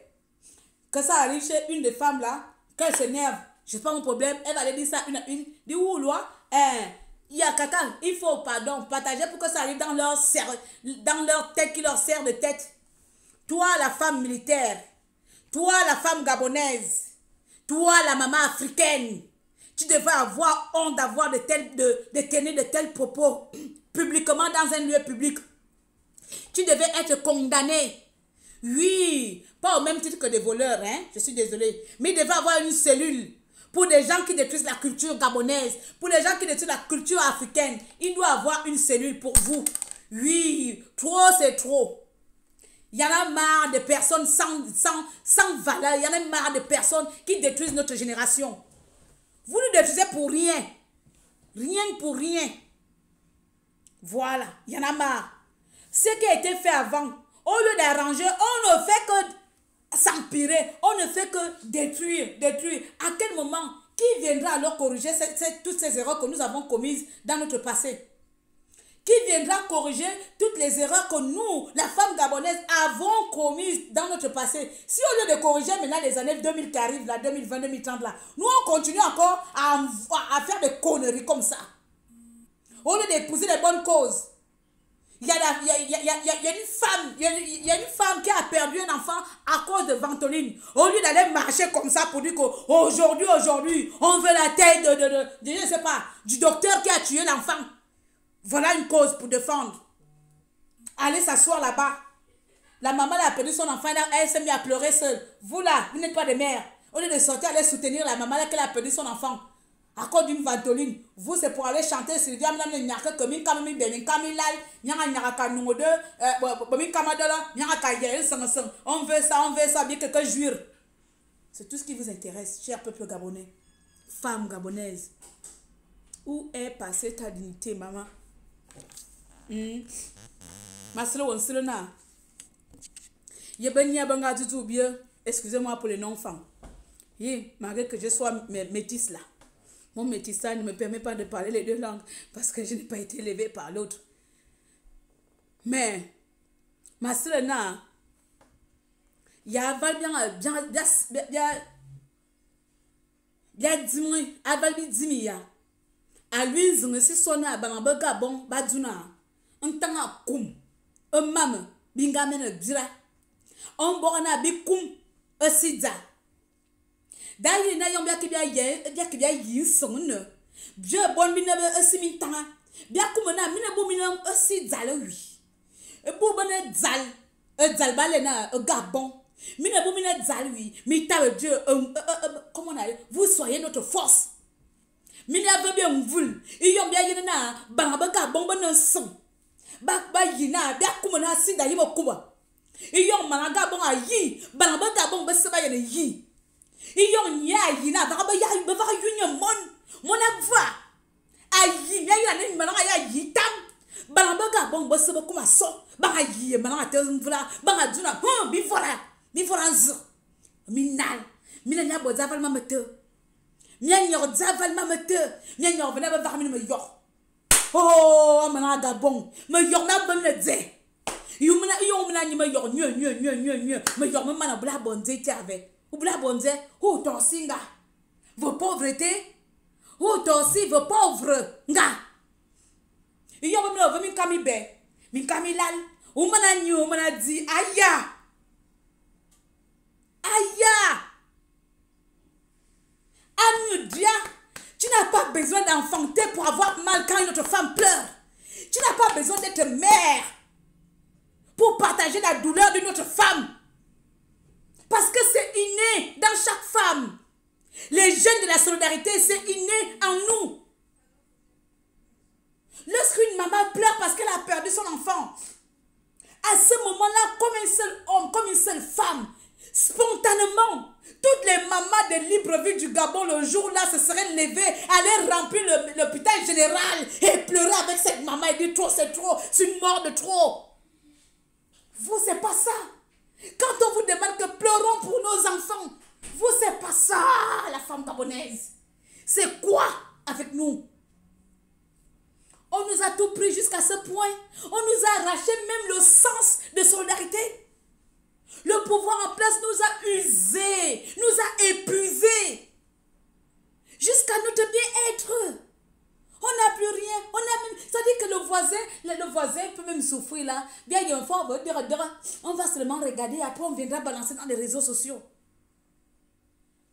que ça arrive chez une des femmes là, qu'elle s'énerve. Je sais pas mon problème. Elle va aller dire ça une à une. Dis où, loi? Il y a quelqu'un, il faut partager pour que ça arrive dans leur tête qui leur sert de tête. Toi, la femme militaire, toi, la femme gabonaise, toi, la maman africaine, tu devais avoir honte d'avoir de tenir de tels propos publiquement dans un lieu public. Tu devais être condamné. Oui, pas au même titre que des voleurs, hein, je suis désolée. Mais il devait avoir une cellule. Pour des gens qui détruisent la culture gabonaise, pour les gens qui détruisent la culture africaine, il doit avoir une cellule pour vous. Oui, trop c'est trop. Il y en a marre de personnes sans valeur. Il y en a marre de personnes qui détruisent notre génération. Vous nous détruisez pour rien. Rien pour rien. Voilà, il y en a marre. Ce qui a été fait avant, au lieu d'arranger, on ne fait que s'empirer, on ne fait que détruire. À quel moment, qui viendra alors corriger toutes ces erreurs que nous avons commises dans notre passé? Qui viendra corriger toutes les erreurs que nous, la femme gabonaise, avons commises dans notre passé? Si au lieu de corriger maintenant les années 2000 qui arrivent, là, 2020, 2030, là, nous on continue encore à faire des conneries comme ça. Au lieu d'épouser les bonnes causes. Il y a une femme qui a perdu un enfant à cause de ventoline. Au lieu d'aller marcher comme ça pour dire qu'aujourd'hui, on veut la tête je ne sais pas, du docteur qui a tué l'enfant. Voilà une cause pour défendre. Allez s'asseoir là-bas. La maman elle a perdu son enfant, elle s'est mise à pleurer seule. Vous là, vous n'êtes pas des mères. Au lieu de sortir, aller soutenir la maman là qu'elle a perdu son enfant. À cause d'une ventoline. Vous, c'est pour aller chanter Sylvia, on veut ça, bien quelqu'un jure. C'est tout ce qui vous intéresse, cher peuple gabonais. Femme gabonaise. Où est passée ta dignité, maman? Excusez-moi pour les non-femmes. Malgré que je sois métisse là. Mon métissage ne me permet pas de parler les deux langues parce que je n'ai pas été élevée par l'autre. Mais, ma soeur, il y a à lui, je suis sonné à Gabon, Baduna, un temps à Koum, un mam, bingamen dira, un borna bikum, un sidza. D'ailleurs, n'a bien qu'il y a eu son Dieu bon mine a simintanga, bien comme on a mine bomina a sidza lui. Et pour bonne zal balena, un gabon, mine bomina zal lui, mita Dieu, comment on a, vous soyez notre force. Mine a bien voulu, et yon bien yena, banabaka bonbon son. Ba yina, bien comme on a sidza yimo kuba. Et yon managa bon a yi, banabaka bon besaba yi. Iyon ya yina ba ya ba yunya mon agva ayi ya ya ni malanga ya yitam balamba ga bon bosse ba kuma so ba yi malanga te mvula ba duna bi fora z minal nya bo zaval mamete nya nyor zaval mamete nya nyor bana ba varmi me yor oh malanga ga bon me yor na ba me de yumna ni me yor nyo me yor me mana bla bon de tiave. Ou bla bonze, ou ton singa, vos pauvretés, ou ton si vos pauvres, nga. Et yon me min kami be, min kami lal, ou mananyo, manadi, aya. Amudia, tu n'as pas besoin d'enfanter pour avoir mal quand une autre femme pleure. Tu n'as pas besoin d'être mère pour partager la douleur d'une autre femme. Parce que c'est inné dans chaque femme. Les gènes de la solidarité, c'est inné en nous. Lorsqu'une maman pleure parce qu'elle a perdu son enfant, à ce moment-là, comme un seul homme, comme une seule femme, spontanément, toutes les mamans de Libreville du Gabon, le jour-là, se seraient levées, allaient remplir l'hôpital général et pleurer avec cette maman et dire trop, c'est une mort de trop. Vous, c'est pas ça. Quand on vous demande que pleurons pour nos enfants, vous, c'est pas ça, la femme gabonaise. C'est quoi avec nous? On nous a tout pris jusqu'à ce point. On nous a arraché même le sens de solidarité. Le pouvoir en place nous a usés, nous a épuisés. Jusqu'à notre bien-être. On n'a plus rien. On a même. Ça dit que le voisin peut même souffrir là. Bien, il y a une fois, on va seulement regarder. Après, on viendra balancer dans les réseaux sociaux.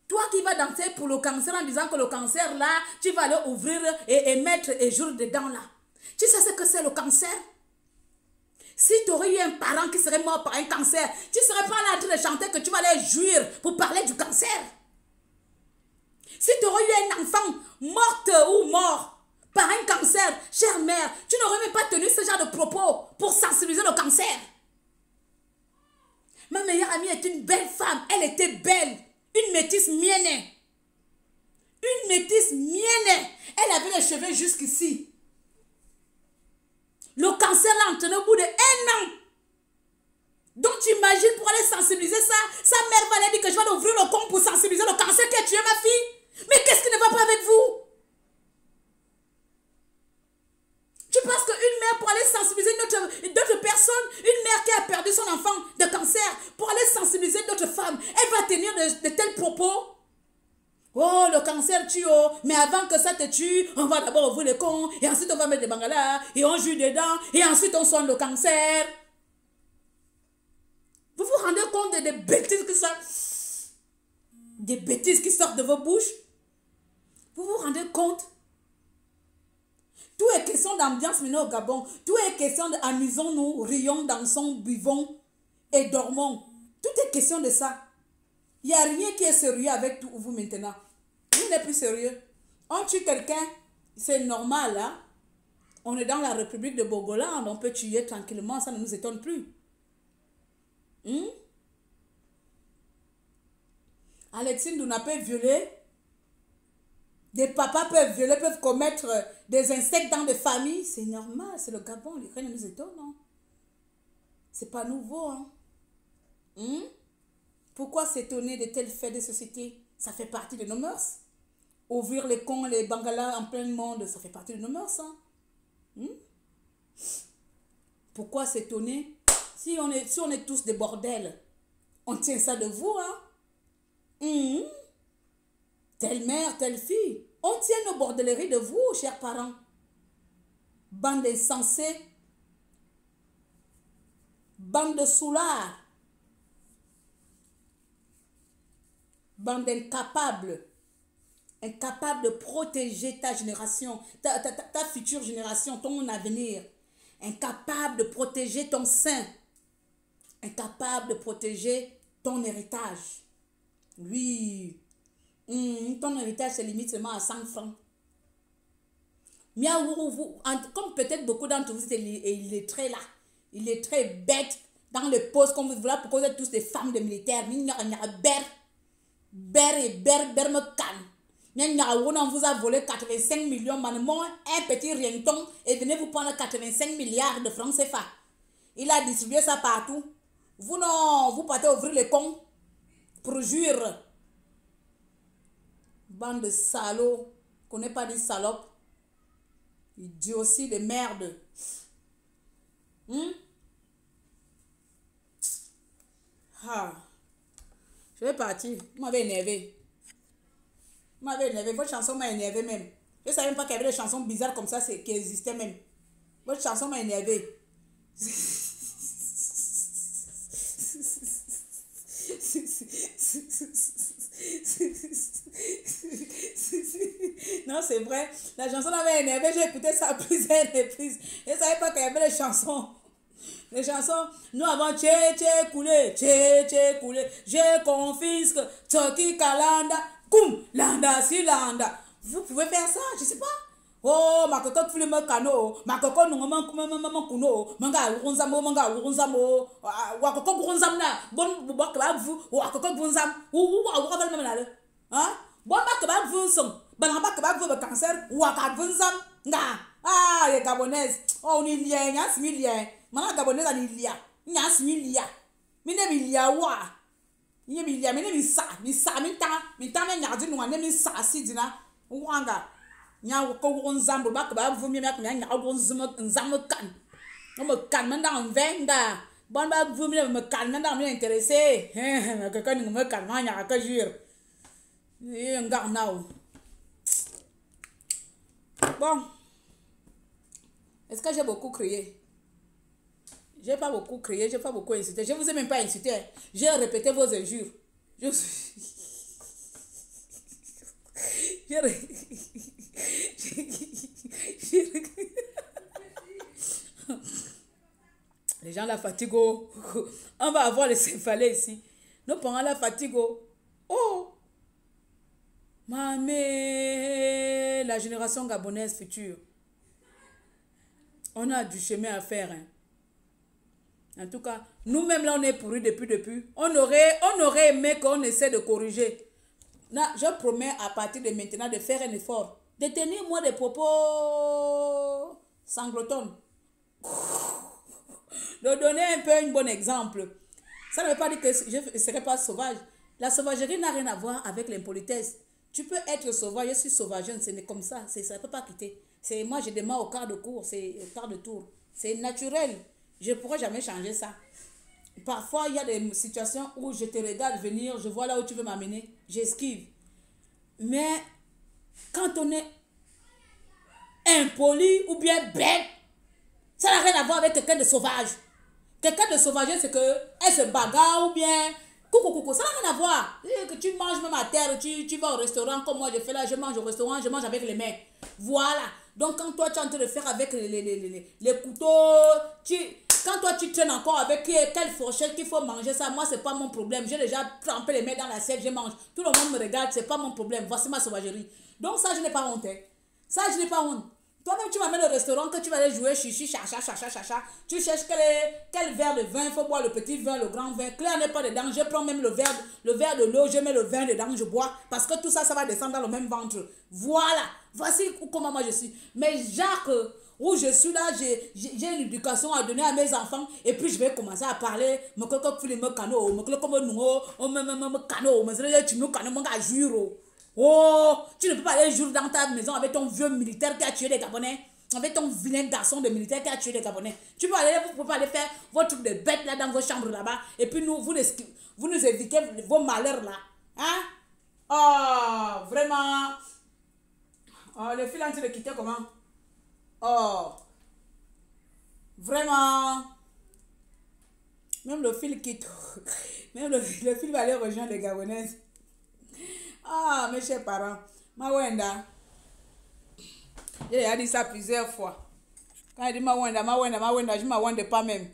Toi qui vas danser pour le cancer en disant que le cancer là, tu vas aller ouvrir et mettre et jour dedans là. Tu sais ce que c'est le cancer? Si tu aurais eu un parent qui serait mort par un cancer, tu ne serais pas là en train de chanter que tu vas aller jouir pour parler du cancer. Si tu aurais eu un enfant morte ou mort par un cancer, chère mère, tu n'aurais même pas tenu ce genre de propos pour sensibiliser le cancer. Ma meilleure amie est une belle femme. Elle était belle. Une métisse mienne. Une métisse mienne. Elle avait les cheveux jusqu'ici. Le cancer l'a entraîné au bout de 1 an. Donc tu imagines pour aller sensibiliser ça, sa mère va lui dire que je vais ouvrir le compte pour sensibiliser le cancer qui a tué ma fille. Mais qu'est-ce qui ne va pas avec vous? Tu penses qu'une mère pour aller sensibiliser d'autres personnes, une mère qui a perdu son enfant de cancer, pour aller sensibiliser d'autres femmes, elle va tenir de tels propos? Oh, le cancer tue, oh. Mais avant que ça te tue, on va d'abord ouvrir le compte, et ensuite on va mettre des bangalas, et on joue dedans, et ensuite on soigne le cancer. Vous vous rendez compte des bêtises qui sortent? Des bêtises qui sortent de vos bouches? Vous vous rendez compte? Tout est question d'ambiance maintenant au Gabon. Tout est question d'amusons-nous, rions, dansons, buvons et dormons. Tout est question de ça. Il n'y a rien qui est sérieux avec vous maintenant. Vous n'êtes plus sérieux. On tue quelqu'un, c'est normal. Hein? On est dans la République de Bogoland, on peut tuer tranquillement, ça ne nous étonne plus. Alexine Douna peut violer. Des papas peuvent violer, peuvent commettre des insectes dans des familles. C'est normal, c'est le Gabon, rien ne nous étonne. Hein? C'est pas nouveau. Hein? Pourquoi s'étonner de tels faits de société? Ça fait partie de nos mœurs. Ouvrir les cons, les bangalas en plein monde, ça fait partie de nos mœurs. Hein? Pourquoi s'étonner? Si on est tous des bordels, on tient ça de vous. Hein? Telle mère, telle fille. On tient nos bordelleries de vous, chers parents. Bande d'insensés. Bande de soulards. Bande d'incapables. Incapables de protéger ta génération, ta future génération, ton avenir. Incapable de protéger ton sein. Incapable de protéger ton héritage. Oui. Ton héritage se limite seulement à 100 francs. Comme peut-être beaucoup d'entre vous, il est très là. Il est très bête dans le poste comme vous voulez, pourquoi vous êtes tous des femmes de militaires. Ber me calme. On vous a volé 85 millions, un petit rienton, et venez vous prendre 85 milliards de francs CFA. Il a distribué ça partout. Vous non, vous partez ouvrir les cons pour jouir. Bande de salauds, connais pas des salopes. Il dit aussi de merde. Je vais partir. Vous m'avez énervé. Votre chanson m'a énervé même. Je ne savais même pas qu'il y avait des chansons bizarres comme ça qui existaient même. Votre chanson m'a énervé. Non, c'est vrai. La chanson m'avait énervé. J'ai écouté ça à plusieurs reprises. Je ne savais pas qu'il y avait des chansons. Les chansons, nous avons tché coulé. Je confisque. Toki kalanda. Koum. Landa si landa. Vous pouvez faire ça, je ne sais pas. Oh, ma coco file me kano. Ma coco non maman kuno. Manga urunzamo. Wakoko urunzamna. Bon, bakabab vous. Wakoko urunzam. Ou wakabal mamanale. Hein? Bon, bakabab vous sont. Banamba kabab vous le cancer. Wakab urunzam. Nga. Ah, les Gabonaises. Oh, on y a, y'a similien. Mana Gabonaise en il y a. Y'a similia. Mine milia wa. Y'a milia. Mine misa. Misa minta. Minta men y'a nous ane misa si dina. Wanga. Y'a wako urunzam. Bakabab vous mieux mais y'a urunzam kan. On me calme maintenant en venga. Bon, bah, vous me calme maintenant, intéressé. Mais quelqu'un ne me calme, il y a que jure. Et un gars now. Bon. Est-ce que j'ai beaucoup crié? J'ai pas beaucoup crié, j'ai pas beaucoup insulté. Je vous ai même pas insulté. J'ai répété vos injures. Les gens la fatiguent. On va avoir les céphalées ici. Nous prenons la fatigue. Oh! Mamé, la génération gabonaise future. On a du chemin à faire. Hein. En tout cas, nous-mêmes là, on est pourris depuis. On aurait aimé qu'on essaie de corriger. Là, je promets à partir de maintenant de faire un effort. De tenir moi des propos sanglotons. De donner un peu un bon exemple. Ça ne veut pas dire que je ne serai pas sauvage. La sauvagerie n'a rien à voir avec l'impolitesse. Tu peux être sauvage, je suis sauvage, c'est comme ça. Ça ne peut pas quitter. Moi, je démarre au quart de cours, c'est au quart de tour. C'est naturel. Je ne pourrais jamais changer ça. Parfois, il y a des situations où je te regarde venir, je vois là où tu veux m'amener, j'esquive. Mais quand on est impoli ou bien bête, ça n'a rien à voir avec quelqu'un de sauvage. Quelqu'un de sauvage, c'est qu'elle se bagarre ou bien... Coucou, ça n'a rien à voir. Que tu manges même à terre, tu vas au restaurant comme moi je fais là, je mange au restaurant, je mange avec les mains. Voilà. Donc quand toi tu es en train de faire avec les couteaux, quand toi tu traînes encore avec quelle fourchette qu'il faut manger ça, moi c'est pas mon problème. J'ai déjà trempé les mains dans l'assiette, je mange. Tout le monde me regarde, c'est pas mon problème. Voici ma sauvagerie. Donc ça je n'ai pas honte. Hein. Ça je n'ai pas honte. Toi-même, tu m'amènes au restaurant que tu vas aller jouer chichi, chacha. Tu cherches quel verre de vin, il faut boire le petit vin, le grand vin. Claire n'est pas dedans. Je prends même le verre de l'eau, je mets le vin dedans, je bois. Parce que tout ça, ça va descendre dans le même ventre. Voilà. Voici comment moi je suis. Mais Jacques, où je suis là, j'ai une éducation à donner à mes enfants. Et puis je vais commencer à parler. Me cano, oh, tu ne peux pas aller jouer dans ta maison avec ton vieux militaire qui a tué les Gabonais. Avec ton vilain garçon de militaire qui a tué les Gabonais. Tu peux aller, vous pouvez aller faire votre truc de bête là dans vos chambres là-bas. Et puis vous nous évitez vos malheurs là. Hein? Oh, vraiment. Oh, le fil tu le quitter comment? Oh. Vraiment. Même le fil quitte. Même le fil va aller rejoindre les Gabonaises. Ah, mes chers parents, Mawenda, j'ai dit ça plusieurs fois. Quand il dit Mawenda, je ne m'awende pas même.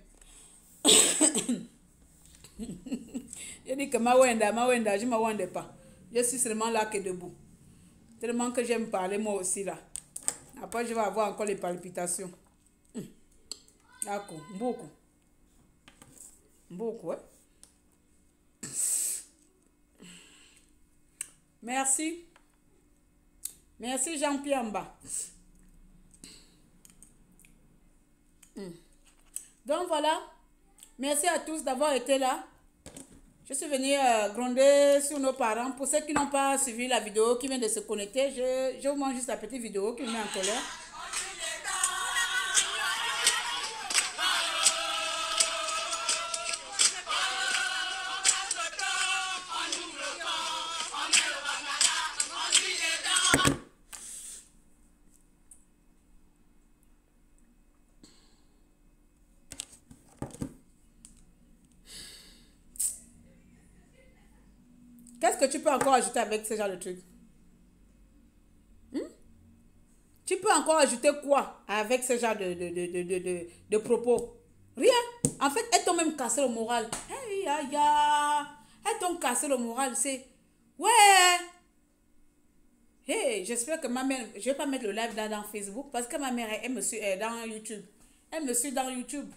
J'ai dit que Mawenda, je ne m'awende pas. Je suis seulement là que debout. Tellement que j'aime parler moi aussi là. Après, je vais avoir encore les palpitations. D'accord, beaucoup, ouais. Merci. Merci Jean-Pierre Mba. Donc voilà. Merci à tous d'avoir été là. Je suis venue gronder sur nos parents. Pour ceux qui n'ont pas suivi la vidéo, qui viennent de se connecter, je vous montre juste la petite vidéo qui me met en colère. Qu'est-ce que tu peux encore ajouter avec ce genre de truc? Tu peux encore ajouter quoi avec ce genre de propos? Rien. En fait, elles t'ont même cassé le moral. Hey, elles t'ont cassé le moral. C'est... Ouais. Hey, j'espère que ma mère... Je vais pas mettre le live dans Facebook parce que ma mère, elle me suit dans YouTube. Elle me suit dans YouTube.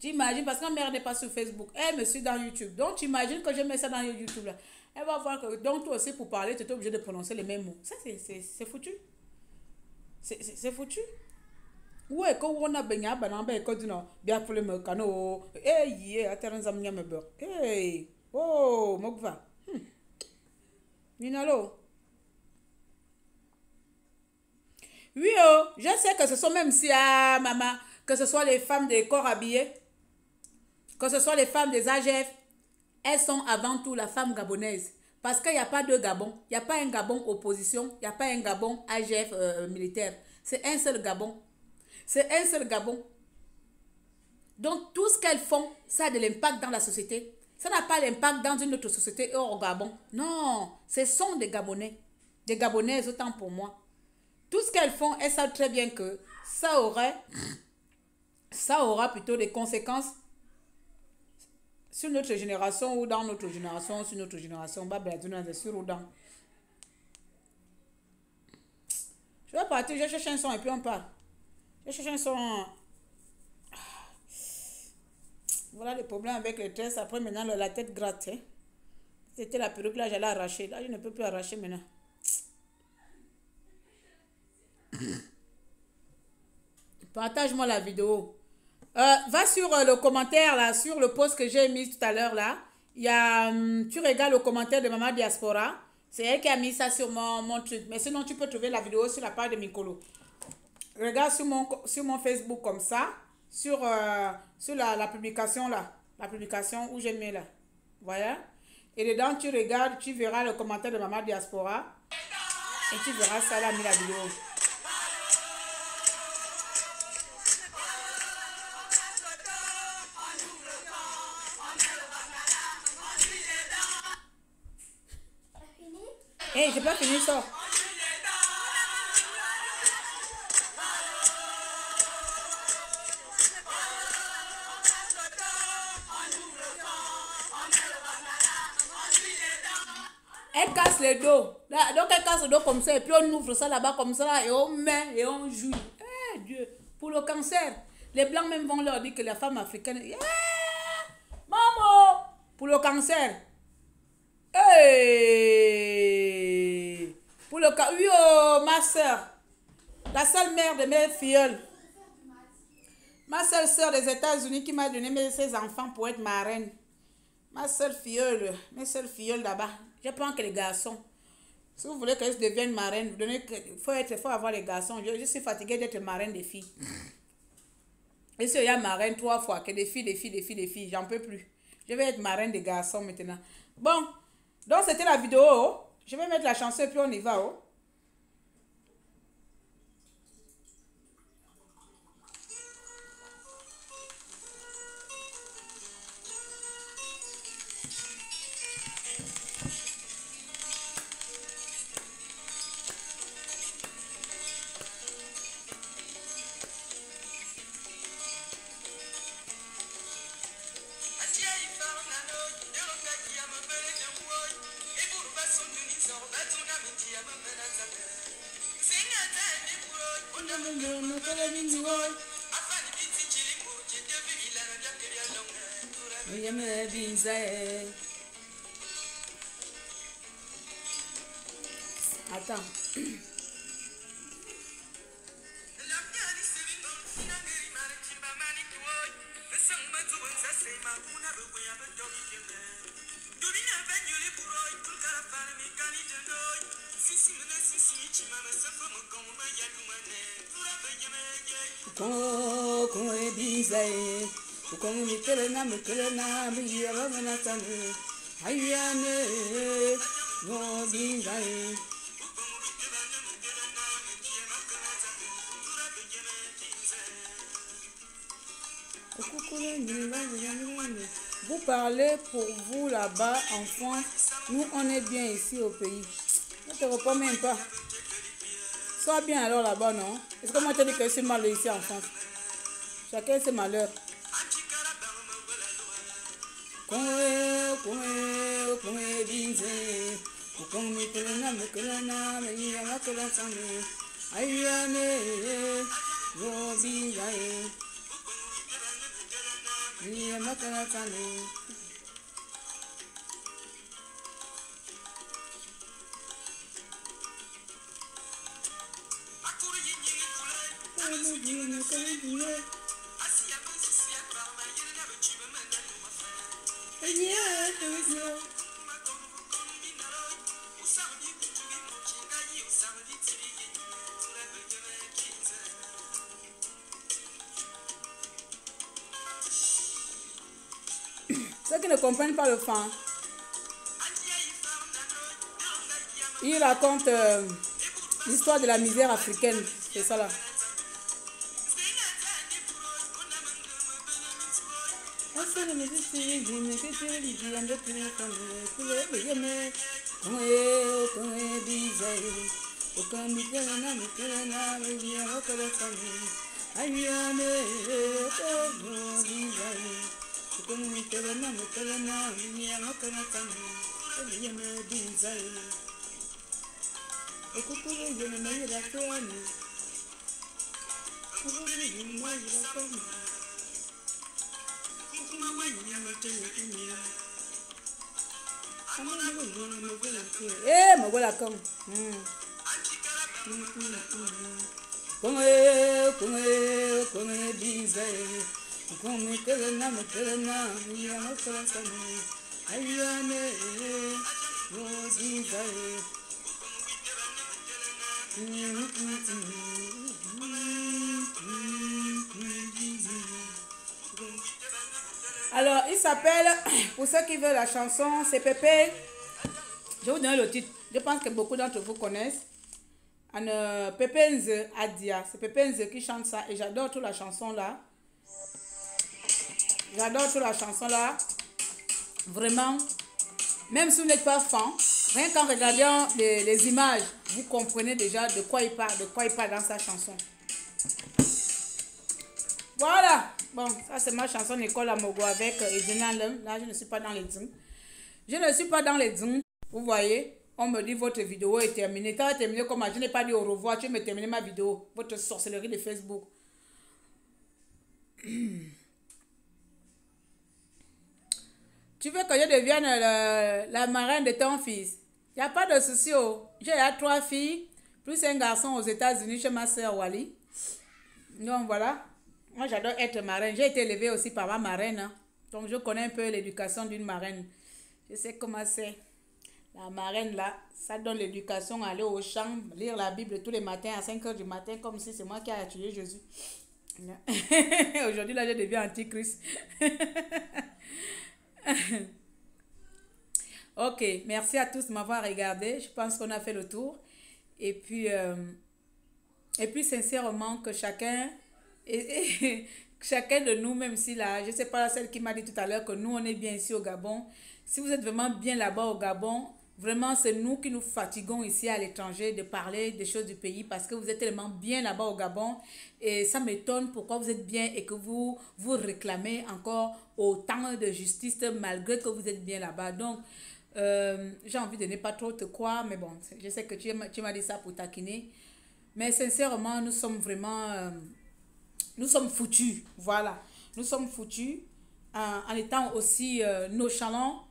T'imagines, parce que ma mère n'est pas sur Facebook. Elle me suit dans YouTube. Donc, tu imagines que je mets ça dans YouTube là. Elle va voir que... Donc, toi aussi, pour parler, tu es obligé de prononcer les mêmes mots. Ça, c'est foutu. C'est foutu. Ouais, quand on a beigné, quand tu as bien pour le mécano. Hey, attends, me beurre. Hey, oh, Mokva. Minalo. Oui, oh, je sais que ce sont même si, maman, que ce soit les femmes des corps habillés, que ce soit les femmes des AGF, elles sont avant tout la femme gabonaise. Parce qu'il n'y a pas de Gabon. Il n'y a pas un Gabon opposition. Il n'y a pas un Gabon AGF militaire. C'est un seul Gabon. C'est un seul Gabon. Donc, tout ce qu'elles font, ça a de l'impact dans la société. Ça n'a pas l'impact dans une autre société hors Gabon. Non, ce sont des Gabonais. Des Gabonaises, autant pour moi. Tout ce qu'elles font, elles savent très bien que ça aura plutôt des conséquences sur notre génération ou dans notre génération, sur notre génération. Sur ou dans. Je vais partir, je cherche un son et puis on part. Je cherche un son. Voilà les problèmes avec les tresses. Après, maintenant, la tête gratte. Hein. C'était la perruque, là, j'allais arracher. Là, je ne peux plus arracher maintenant. Partage-moi la vidéo. Va sur le commentaire là, sur le post que j'ai mis tout à l'heure là. Il y a, tu regardes le commentaire de Maman Diaspora. C'est elle qui a mis ça sur mon truc. Mais sinon, tu peux trouver la vidéo sur la page de Mikolo. Regarde sur mon Facebook comme ça. Sur la publication là. La publication où j'ai mis là. Voilà. Et dedans, tu regardes, tu verras le commentaire de Maman Diaspora. Et tu verras ça là, mis la vidéo. Hey, j'ai pas fini ça. Elle casse le dos. Là, donc elle casse le dos comme ça et puis on ouvre ça là-bas comme ça là, et on met et on joue. Eh Dieu, pour le cancer, les blancs même vont leur dire que la femme africaine, maman, pour le cancer. Hey, pour le cancer, oui, oh, ma soeur, la seule mère de mes filleuls, ma seule soeur des États-Unis qui m'a donné ses enfants pour être ma reine. Ma seule filleule, mes seules filleuls là-bas. Je prends que les garçons. Si vous voulez que je devienne marraine, il faut avoir les garçons. Je suis fatiguée d'être marraine des filles. Et si il y a marraine 3 fois, que des filles, j'en peux plus. Je vais être marraine des garçons maintenant. Bon, donc c'était la vidéo. Oh. Je vais mettre la chanson et puis on y va. Oh. Attends. Vous parlez pour vous là-bas en France. Nous, on est bien ici au pays. Ne te reprends même pas. Sois bien alors là-bas, non? Est-ce que moi, je te dis que c'est mal ici en France? Chacun ses malheurs. Ceux qui ne comprennent pas le fan, il raconte l'histoire de la misère africaine. C'est ça là. Eh, me voilà comme. Alors, il s'appelle, pour ceux qui veulent la chanson, c'est Pépé. Je vais vous donner le titre. Je pense que beaucoup d'entre vous connaissent. Pépé Nze Adia. C'est Pépé Nze qui chante ça. Et j'adore toute la chanson là. J'adore toute la chanson là. Vraiment. Même si vous n'êtes pas fan, rien qu'en regardant les images, vous comprenez déjà de quoi il parle dans sa chanson. Voilà. Bon, ça c'est ma chanson Nicole Amogo avec Edina Lem. Là, je ne suis pas dans les dzung. Je ne suis pas dans les dzung. Vous voyez. On me dit votre vidéo est terminée. Quand elle est terminée, comme je n'ai pas dit au revoir, tu me terminer ma vidéo. Votre sorcellerie de Facebook. Tu veux que je devienne la marraine de ton fils? Il n'y a pas de souci. Oh. J'ai 3 filles, plus un garçon aux États-Unis chez ma soeur Wally. Donc voilà. Moi, j'adore être marraine. J'ai été élevée aussi par ma marraine. Hein. Donc je connais un peu l'éducation d'une marraine. Je sais comment c'est. La marraine là, ça donne l'éducation, aller au champ, lire la Bible tous les matins à 5 h du matin, comme si c'est moi qui ai tué Jésus. Aujourd'hui là, je deviens antichrist. Ok, merci à tous de m'avoir regardé. Je pense qu'on a fait le tour. Et puis sincèrement, que chacun, chacun de nous, même si là, je ne sais pas celle qui m'a dit tout à l'heure que nous, on est bien ici au Gabon. Si vous êtes vraiment bien là-bas au Gabon, vraiment, c'est nous qui nous fatiguons ici à l'étranger de parler des choses du pays parce que vous êtes tellement bien là-bas au Gabon. Et ça m'étonne pourquoi vous êtes bien et que vous réclamez encore autant de justice malgré que vous êtes bien là-bas. Donc, j'ai envie de ne pas trop te croire, mais bon, je sais que tu m'as dit ça pour taquiner. Mais sincèrement, nous sommes vraiment... nous sommes foutus, voilà. Nous sommes foutus en étant aussi nonchalants.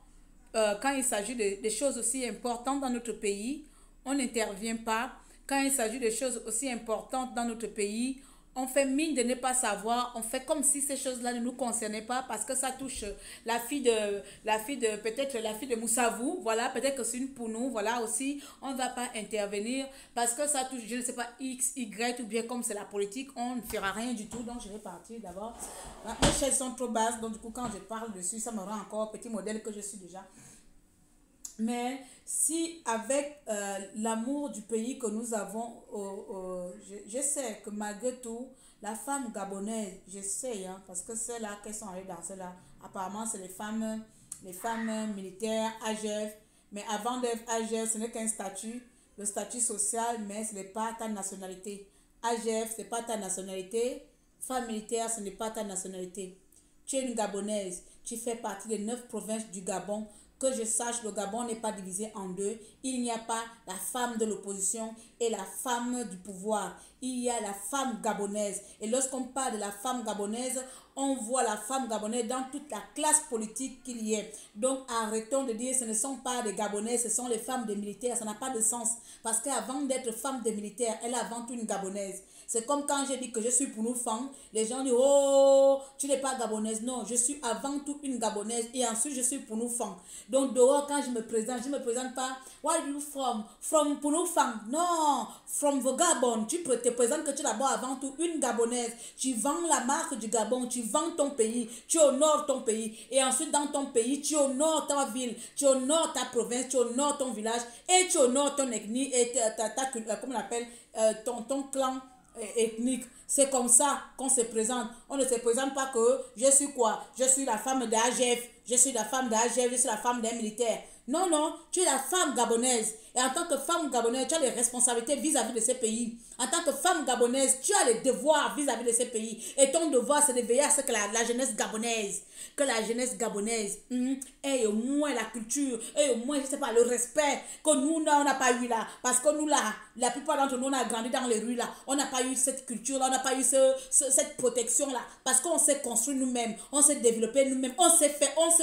Quand il s'agit de choses aussi importantes dans notre pays, on n'intervient pas. Quand il s'agit de choses aussi importantes dans notre pays, on fait mine de ne pas savoir. On fait comme si ces choses-là ne nous concernaient pas parce que ça touche la fille de Moussavou. Voilà, peut-être que c'est une pour nous. Voilà aussi, on ne va pas intervenir parce que ça touche, je ne sais pas, X, Y ou bien comme c'est la politique, on ne fera rien du tout. Donc, je vais partir d'abord. Mes chaises sont trop basses, donc du coup, quand je parle dessus, ça me rend encore petit modèle que je suis déjà. Mais si avec l'amour du pays que nous avons, je sais que malgré tout, la femme gabonaise, je sais, hein, parce que c'est là qu'elles sont allées danser là. Apparemment, c'est les femmes militaires, AGF. Mais avant d'être AGF, ce n'est qu'un statut, le statut social, mais ce n'est pas ta nationalité. AGF, ce n'est pas ta nationalité. Femme militaire, ce n'est pas ta nationalité. Tu es une Gabonaise, tu fais partie des 9 provinces du Gabon. Que je sache, le Gabon n'est pas divisé en deux. Il n'y a pas la femme de l'opposition et la femme du pouvoir. Il y a la femme gabonaise. Et lorsqu'on parle de la femme gabonaise, on voit la femme gabonaise dans toute la classe politique qu'il y ait. Donc arrêtons de dire que ce ne sont pas des Gabonaises, ce sont les femmes des militaires. Ça n'a pas de sens. Parce qu'avant d'être femme des militaires, elle est avant tout une Gabonaise. C'est comme quand j'ai dit que je suis pour nous femmes, les gens disent, oh, tu n'es pas gabonaise. Non, je suis avant tout une Gabonaise et ensuite je suis pour nous femmes. Donc dehors, quand je me présente pas, where are you from? From pour nous femmes. Non, from the Gabon. Tu te présentes que tu es d'abord avant tout une Gabonaise. Tu vends la marque du Gabon, tu vends ton pays, tu honores ton pays. Et ensuite dans ton pays, tu honores ta ville, tu honores ta province, tu honores ton village et tu honores ton ethnie et comment on appelle, ton clan ethnique. C'est comme ça qu'on se présente. On ne se présente pas que je suis quoi? Je suis la femme d'AGF, je suis la femme d'AGF, je suis la femme d'un militaire. Non, non, tu es la femme gabonaise. Et en tant que femme gabonaise, tu as des responsabilités vis-à-vis de ces pays. En tant que femme gabonaise, tu as les devoirs vis-à-vis de ces pays. Et ton devoir, c'est de veiller à ce que la jeunesse gabonaise, ait au moins la culture, ait au moins, je sais pas, le respect que nous, on n'a pas eu là. Parce que nous, là, la plupart d'entre nous, on a grandi dans les rues là. On n'a pas eu cette culture là, on n'a pas eu cette protection là. Parce qu'on s'est construit nous-mêmes, on s'est développé nous-mêmes, on s'est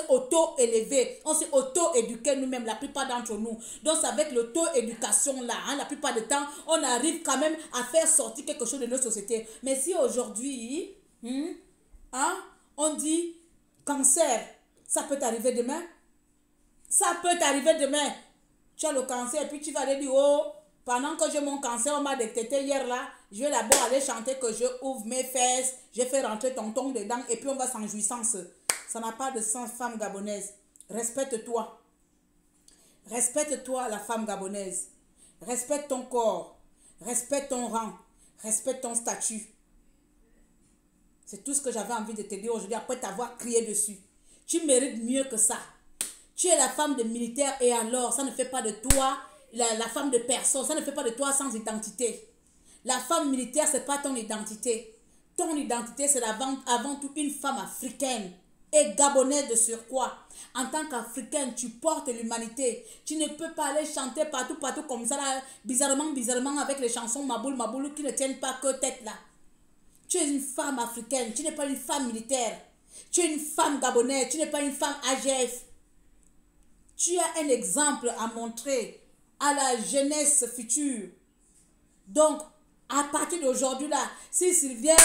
auto-élevé, on s'est auto-éduqué nous-mêmes, la plupart d'entre nous. Donc, c'est avec l'auto-éducation là, hein, la plupart du temps, on arrive quand même à faire sortir quelque chose de notre société. Mais si aujourd'hui, on dit cancer, ça peut t'arriver demain. Ça peut t'arriver demain. Tu as le cancer et puis tu vas aller dire, oh, pendant que j'ai mon cancer, on m'a détecté hier là, je vais d'abord aller chanter que je ouvre mes fesses, je fais rentrer tonton dedans et puis on va sans jouissance. Ça n'a pas de sens, femme gabonaise. Respecte-toi. Respecte-toi, la femme gabonaise. Respecte ton corps. Respecte ton rang. Respecte ton statut. C'est tout ce que j'avais envie de te dire aujourd'hui après t'avoir crié dessus. Tu mérites mieux que ça. Tu es la femme de militaire et alors, ça ne fait pas de toi la femme de personne. Ça ne fait pas de toi sans identité. La femme militaire, ce n'est pas ton identité. Ton identité, c'est avant tout une femme africaine. et gabonaise de surcroît. En tant qu'Africaine, tu portes l'humanité. Tu ne peux pas aller chanter partout, partout comme ça, là, bizarrement, avec les chansons maboule qui ne tiennent pas que tête là. Tu es une femme africaine, tu n'es pas une femme militaire. Tu es une femme gabonaise, tu n'es pas une femme AGF. Tu as un exemple à montrer à la jeunesse future. Donc, à partir d'aujourd'hui là, si Sylvia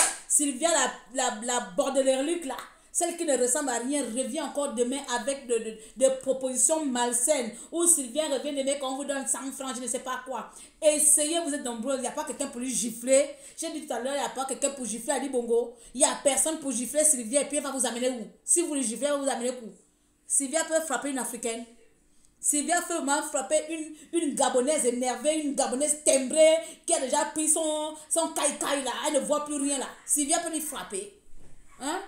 la bordelais là, celle qui ne ressemble à rien, revient encore demain avec des propositions malsaines, ou Sylvia revient demain quand on vous donne 100 francs, je ne sais pas quoi. Essayez, vous êtes nombreux, il n'y a pas quelqu'un pour lui gifler. J'ai dit tout à l'heure, il n'y a pas quelqu'un pour gifler, Ali Bongo. Il n'y a personne pour gifler Sylvia et puis elle va vous amener où? Si vous le giflez, elle va vous amener où? Sylvia peut frapper une Africaine. Sylvia fait vraiment frapper une Gabonaise énervée, une Gabonaise timbrée qui a déjà pris son caïcaï là, elle ne voit plus rien là. Sylvia peut lui frapper. Hein?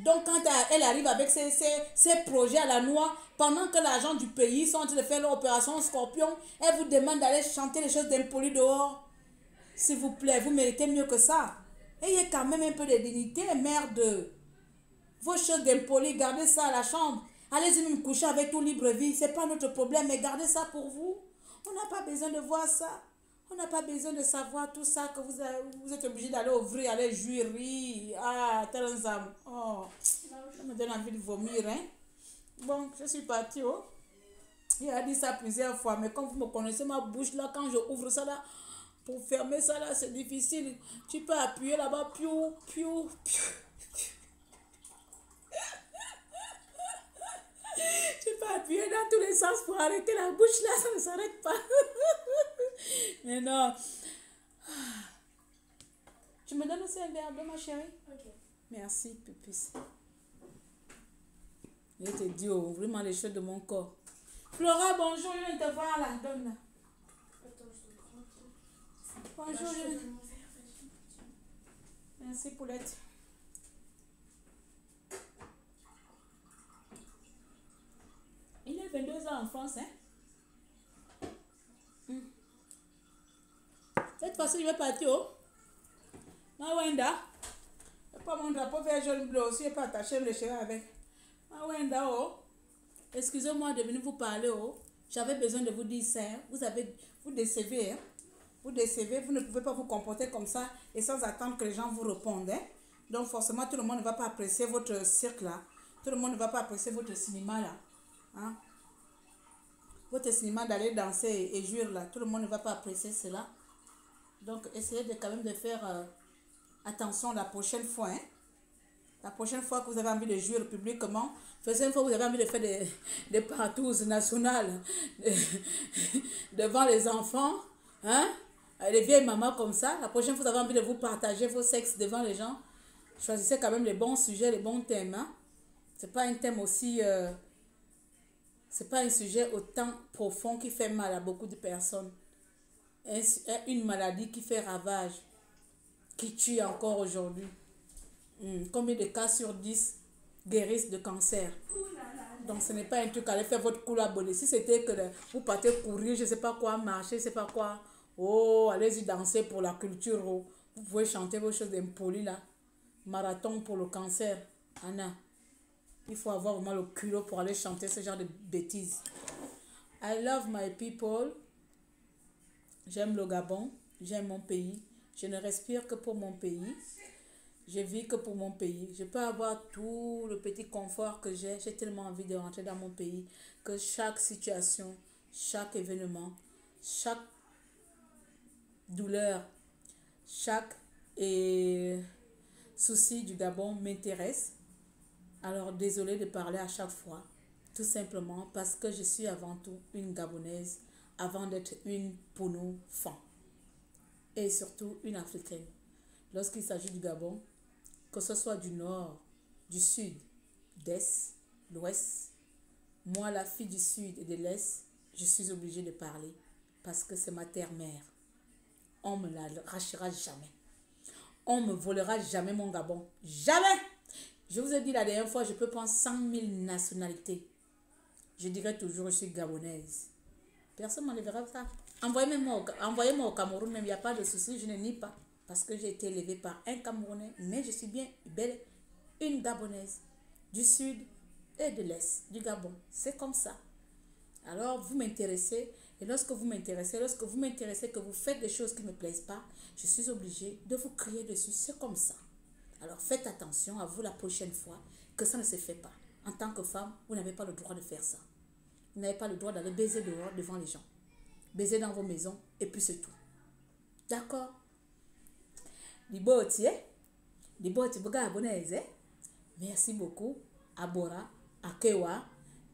Donc quand elle arrive avec ses projets à la noix, pendant que l'argent du pays sont en train de faire l'opération Scorpion, elle vous demande d'aller chanter les choses d'impolis dehors. S'il vous plaît, vous méritez mieux que ça. Ayez quand même un peu de dignité, merde. Vos choses d'impolis, gardez ça à la chambre. Allez-y me coucher avec tout libre vie, c'est pas notre problème, mais gardez ça pour vous. On n'a pas besoin de voir ça. On n'a pas besoin de savoir tout ça que vous êtes obligé d'aller ouvrir, aller jouir. Ah, tel âme. Oh, ça me donne envie de vomir, hein. Bon, je suis partie, oh. Il a dit ça plusieurs fois, mais quand vous me connaissez ma bouche là, quand je ouvre ça là, pour fermer ça là, c'est difficile. Tu peux appuyer là-bas, piou. Tu peux appuyer dans tous les sens pour arrêter la bouche là, ça ne s'arrête pas. Mais non. Tu me donnes aussi un verre d'eau, ma chérie? Ok. Merci, Pupus. Je te dis, oh, vraiment les choses de mon corps. Flora, bonjour, je viens te voir là, donne là. Attends, je te prends. Bonjour, je viens. Merci, Poulette. Il a 22 ans en France, hein? Cette fois-ci, je vais partir, oh. Mawenda. Pas mon drapeau vert jaune bleu aussi, je pas attacher les cheveux avec. Mawenda, oh. Excusez-moi de venir vous parler, oh. J'avais besoin de vous dire ça, hein. Vous décevez, hein. Vous décevez, vous ne pouvez pas vous comporter comme ça et sans attendre que les gens vous répondent, hein. Donc forcément, tout le monde ne va pas apprécier votre cirque là. Tout le monde ne va pas apprécier votre cinéma là. Hein? Votre cinéma d'aller danser et jouir là, tout le monde ne va pas apprécier cela. Donc essayez de quand même de faire attention la prochaine fois. Hein? La prochaine fois que vous avez envie de jouir publiquement, faisez une fois que vous avez envie de faire des partous nationales devant les enfants, hein? Les vieilles mamans comme ça, la prochaine fois que vous avez envie de vous partager vos sexes devant les gens, choisissez quand même les bons sujets, les bons thèmes. Hein? C'est pas un thème aussi... c'est pas un sujet autant profond qui fait mal à beaucoup de personnes. Une maladie qui fait ravage, qui tue encore aujourd'hui. Combien de cas sur 10 guérissent de cancer? Donc ce n'est pas un truc, allez faire votre coup à bonnet. Si c'était que vous partez courir, je ne sais pas quoi, marcher, je ne sais pas quoi. Oh, allez-y danser pour la culture. Oh. Vous pouvez chanter vos choses d'impolies là. Marathon pour le cancer. Anna. Il faut avoir vraiment le culot pour aller chanter ce genre de bêtises. I love my people. J'aime le Gabon. J'aime mon pays. Je ne respire que pour mon pays. Je vis que pour mon pays. Je peux avoir tout le petit confort que j'ai. J'ai tellement envie de rentrer dans mon pays que chaque situation, chaque événement, chaque douleur, chaque souci du Gabon m'intéresse. Alors, désolé de parler à chaque fois, tout simplement parce que je suis avant tout une Gabonaise, avant d'être une Pounou fan. Et surtout une Africaine. Lorsqu'il s'agit du Gabon, que ce soit du nord, du sud, d'est, l'ouest, moi, la fille du sud et de l'est, je suis obligée de parler parce que c'est ma terre-mère. On ne me la rachera jamais. On ne me volera jamais mon Gabon. Jamais! Je vous ai dit la dernière fois, je peux prendre 100 000 nationalités. Je dirais toujours, je suis gabonaise. Personne ne m'enlèvera ça. Envoyez-moi au Cameroun, même il n'y a pas de souci, je ne nie pas. Parce que j'ai été élevée par un Camerounais, mais je suis bien belle, une Gabonaise. du Sud et de l'Est du Gabon. C'est comme ça. Alors, vous m'intéressez. Et lorsque vous m'intéressez, que vous faites des choses qui ne me plaisent pas, je suis obligée de vous crier dessus. C'est comme ça. Alors, faites attention à vous la prochaine fois que ça ne se fait pas. En tant que femme, vous n'avez pas le droit de faire ça. Vous n'avez pas le droit d'aller baiser dehors devant les gens. Baiser dans vos maisons et puis c'est tout. D'accord? Merci beaucoup à Bora, à Kewa,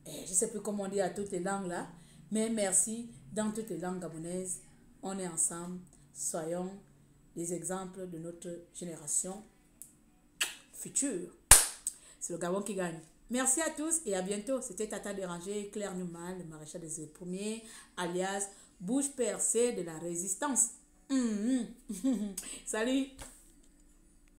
je ne sais plus comment on dit à toutes les langues là, mais merci dans toutes les langues gabonaises. On est ensemble. Soyons des exemples de notre génération future. C'est le Gabon qui gagne. Merci à tous et à bientôt. C'était Tata Dérangée, Claire Newman, le maréchal des premiers, alias bouche percée de la résistance. Salut!